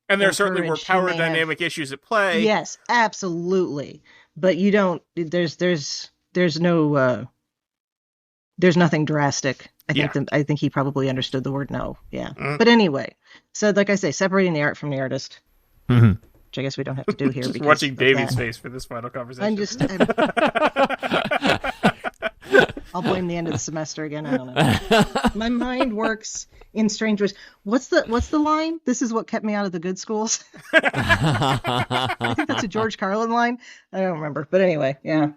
there certainly were power dynamic issues at play. Yes, absolutely. But you don't. There's no. There's nothing drastic. I think he probably understood the word no. Yeah. Mm-hmm. But anyway, so like I say, separating the art from the artist, which I guess we don't have to do here. Just watching Davey's face for this final conversation. I'll blame the end of the semester again. I don't know. My mind works in strange ways. What's the line? This is what kept me out of the good schools. I think that's a George Carlin line. I don't remember, but anyway, yeah.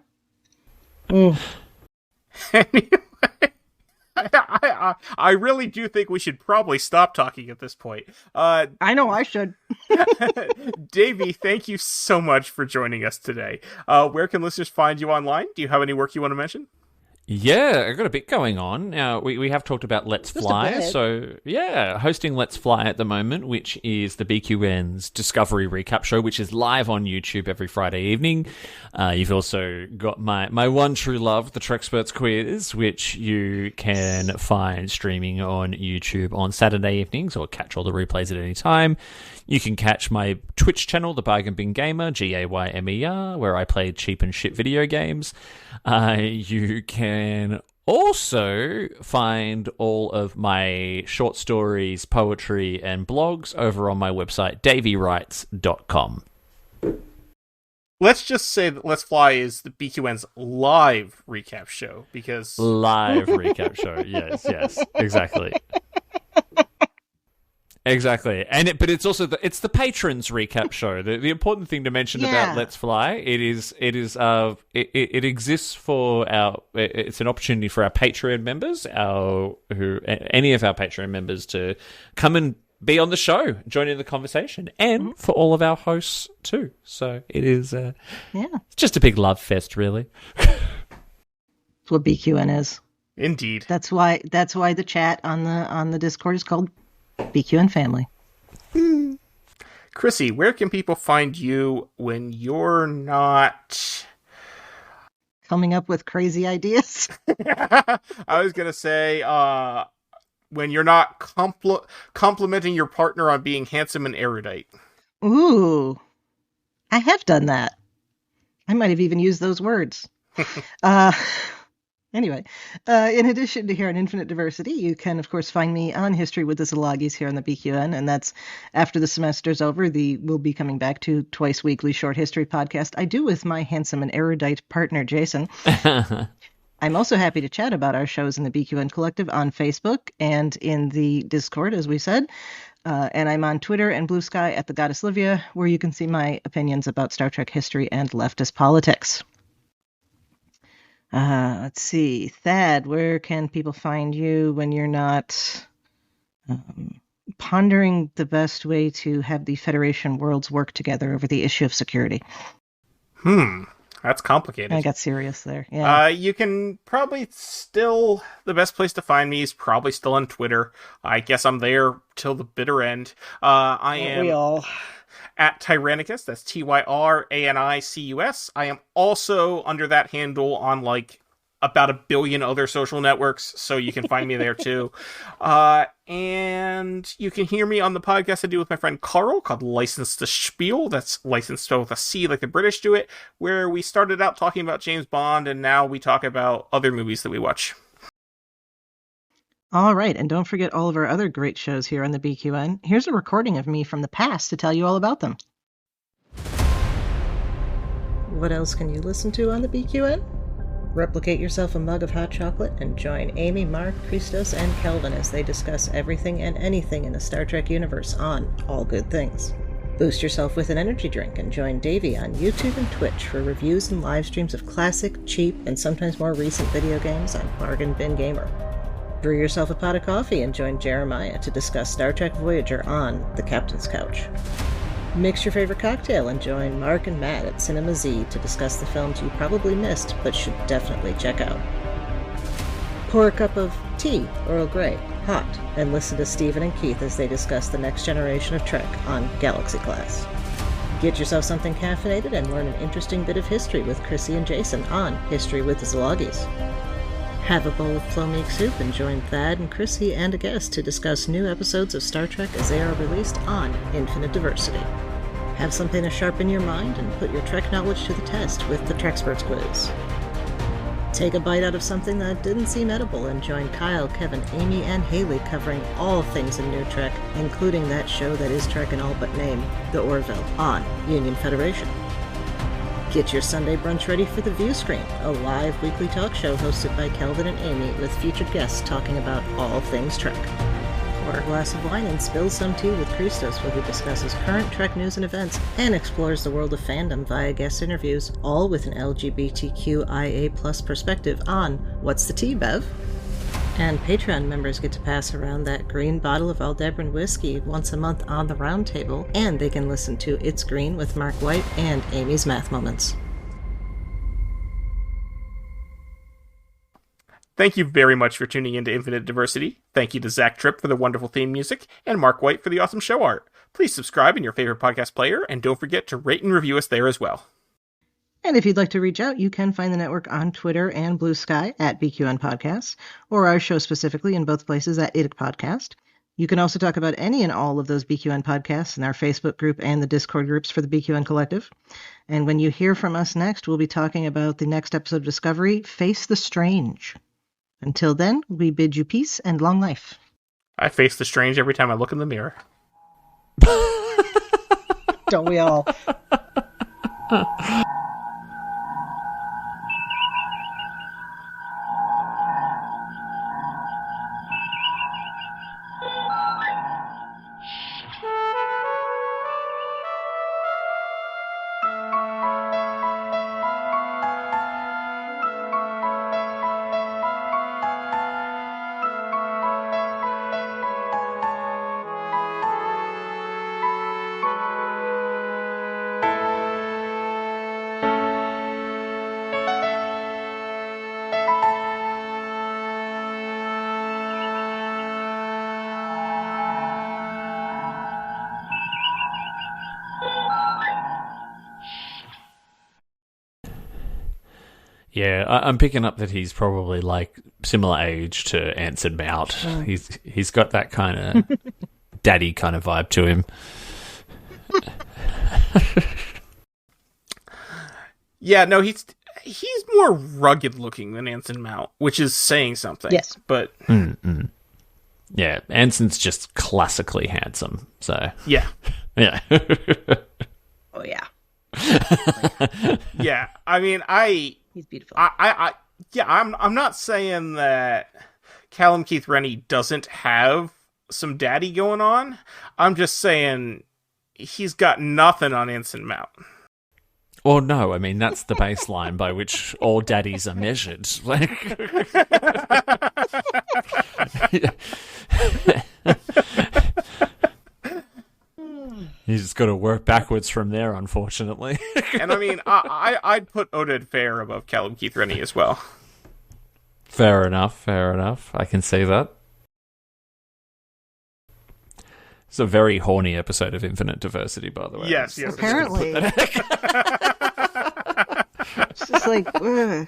Anyway, I really do think we should probably stop talking at this point. I know I should. Davey, thank you so much for joining us today. Where can listeners find you online? Do you have any work you want to mention? Yeah, I've got a bit going on. Now, we have talked about Let's Fly. So, yeah, hosting Let's Fly at the moment, which is the BQN's Discovery Recap Show, which is live on YouTube every Friday evening. You've also got my one true love, the Treksperts Quiz, which you can find streaming on YouTube on Saturday evenings or catch all the replays at any time. You can catch my Twitch channel, The Bargain Bin Gamer, Gaymer, where I play cheap and shit video games. You can also find all of my short stories, poetry, and blogs over on my website, davyWrites.com. Let's just say that Let's Fly is the BQN's live recap show, because... Live recap show, yes, exactly. Exactly, but it's also it's the patrons recap show. The important thing to mention about Let's Fly, it exists for it's an opportunity for our Patreon members, any of our Patreon members to come and be on the show, join in the conversation, and for all of our hosts too. So it is it's just a big love fest, really. That's what BQN is. Indeed. That's why the chat on the Discord is called BQN Family. Chrissy, where can people find you when you're not coming up with crazy ideas? I was going to say, when you're not complimenting your partner on being handsome and erudite. Ooh, I have done that. I might have even used those words. Anyway, in addition to here on Infinite Diversity, you can, of course, find me on History with the Szilagys here on the BQN, and that's after the semester's over. We'll be coming back to twice weekly short history podcast I do with my handsome and erudite partner, Jason. I'm also happy to chat about our shows in the BQN Collective on Facebook and in the Discord, as we said. And I'm on Twitter and Blue Sky at the Goddess Livia, where you can see my opinions about Star Trek history and leftist politics. Let's see. Thad, where can people find you when you're not pondering the best way to have the Federation worlds work together over the issue of security? That's complicated. I got serious there. Yeah. You can probably still, the best place to find me is probably still on Twitter. I guess I'm there till the bitter end. I am... We all... at Tyrannicus, that's Tyranicus. I am also under that handle on like about 1 billion other social networks, so you can find me there too. And you can hear me on the podcast I do with my friend Carl called License to Spiel. That's licensed with a C like the British do it, where we started out talking about James Bond, and now we talk about other movies that we watch. All right, and don't forget all of our other great shows here on the BQN. Here's a recording of me from the past to tell you all about them. What else can you listen to on the BQN? Replicate yourself a mug of hot chocolate and join Amy, Mark, Christos, and Kelvin as they discuss everything and anything in the Star Trek universe on All Good Things. Boost yourself with an energy drink and join Davey on YouTube and Twitch for reviews and live streams of classic, cheap, and sometimes more recent video games on Bargain Bin Gamer. Brew yourself a pot of coffee and join Jeremiah to discuss Star Trek Voyager on The Captain's Couch. Mix your favorite cocktail and join Mark and Matt at Cinema Z to discuss the films you probably missed but should definitely check out. Pour a cup of tea, Earl Grey, hot, and listen to Stephen and Keith as they discuss the next generation of Trek on Galaxy Class. Get yourself something caffeinated and learn an interesting bit of history with Chrissy and Jason on History with the Szilagys. Have a bowl of Flo-Meek soup and join Thad and Chrissy and a guest to discuss new episodes of Star Trek as they are released on Infinite Diversity. Have something to sharpen your mind and put your Trek knowledge to the test with the Treksperts Quiz. Take a bite out of something that didn't seem edible and join Kyle, Kevin, Amy, and Haley covering all things in New Trek, including that show that is Trek in all but name, The Orville, on Union Federation. Get your Sunday brunch ready for The View Screen, a live weekly talk show hosted by Kelvin and Amy with featured guests talking about all things Trek. Pour a glass of wine and spill some tea with Christos, where he discusses current Trek news and events and explores the world of fandom via guest interviews, all with an LGBTQIA+ perspective on What's the Tea, Bev? And Patreon members get to pass around that green bottle of Aldebaran whiskey once a month on the round table, and they can listen to It's Green with Mark White and Amy's Math Moments. Thank you very much for tuning into Infinite Diversity. Thank you to Zach Tripp for the wonderful theme music, and Mark White for the awesome show art. Please subscribe in your favorite podcast player, and don't forget to rate and review us there as well. And if you'd like to reach out, you can find the network on Twitter and Blue Sky at BQN Podcasts, or our show specifically in both places at IDIC Podcast. You can also talk about any and all of those BQN podcasts in our Facebook group and the Discord groups for the BQN Collective. And when you hear from us next, we'll be talking about the next episode of Discovery, Face the Strange. Until then, we bid you peace and long life. I face the strange every time I look in the mirror. Don't we all? Yeah, I'm picking up that he's probably like similar age to Anson Mount. He's got that kind of daddy kind of vibe to him. Yeah, no, he's more rugged looking than Anson Mount, which is saying something. Yes. But yeah, Anson's just classically handsome. So yeah. Yeah. Oh yeah. Yeah. I mean, He's beautiful. I'm not saying that Callum Keith Rennie doesn't have some daddy going on. I'm just saying he's got nothing on Anson Mount. Well, no, I mean, that's the baseline by which all daddies are measured. You just got to work backwards from there, unfortunately. And I mean, I'd put Oded Fair above Callum Keith Rennie as well. Fair enough. I can see that. It's a very horny episode of Infinite Diversity, by the way. Yes. Apparently. It's just like, ugh.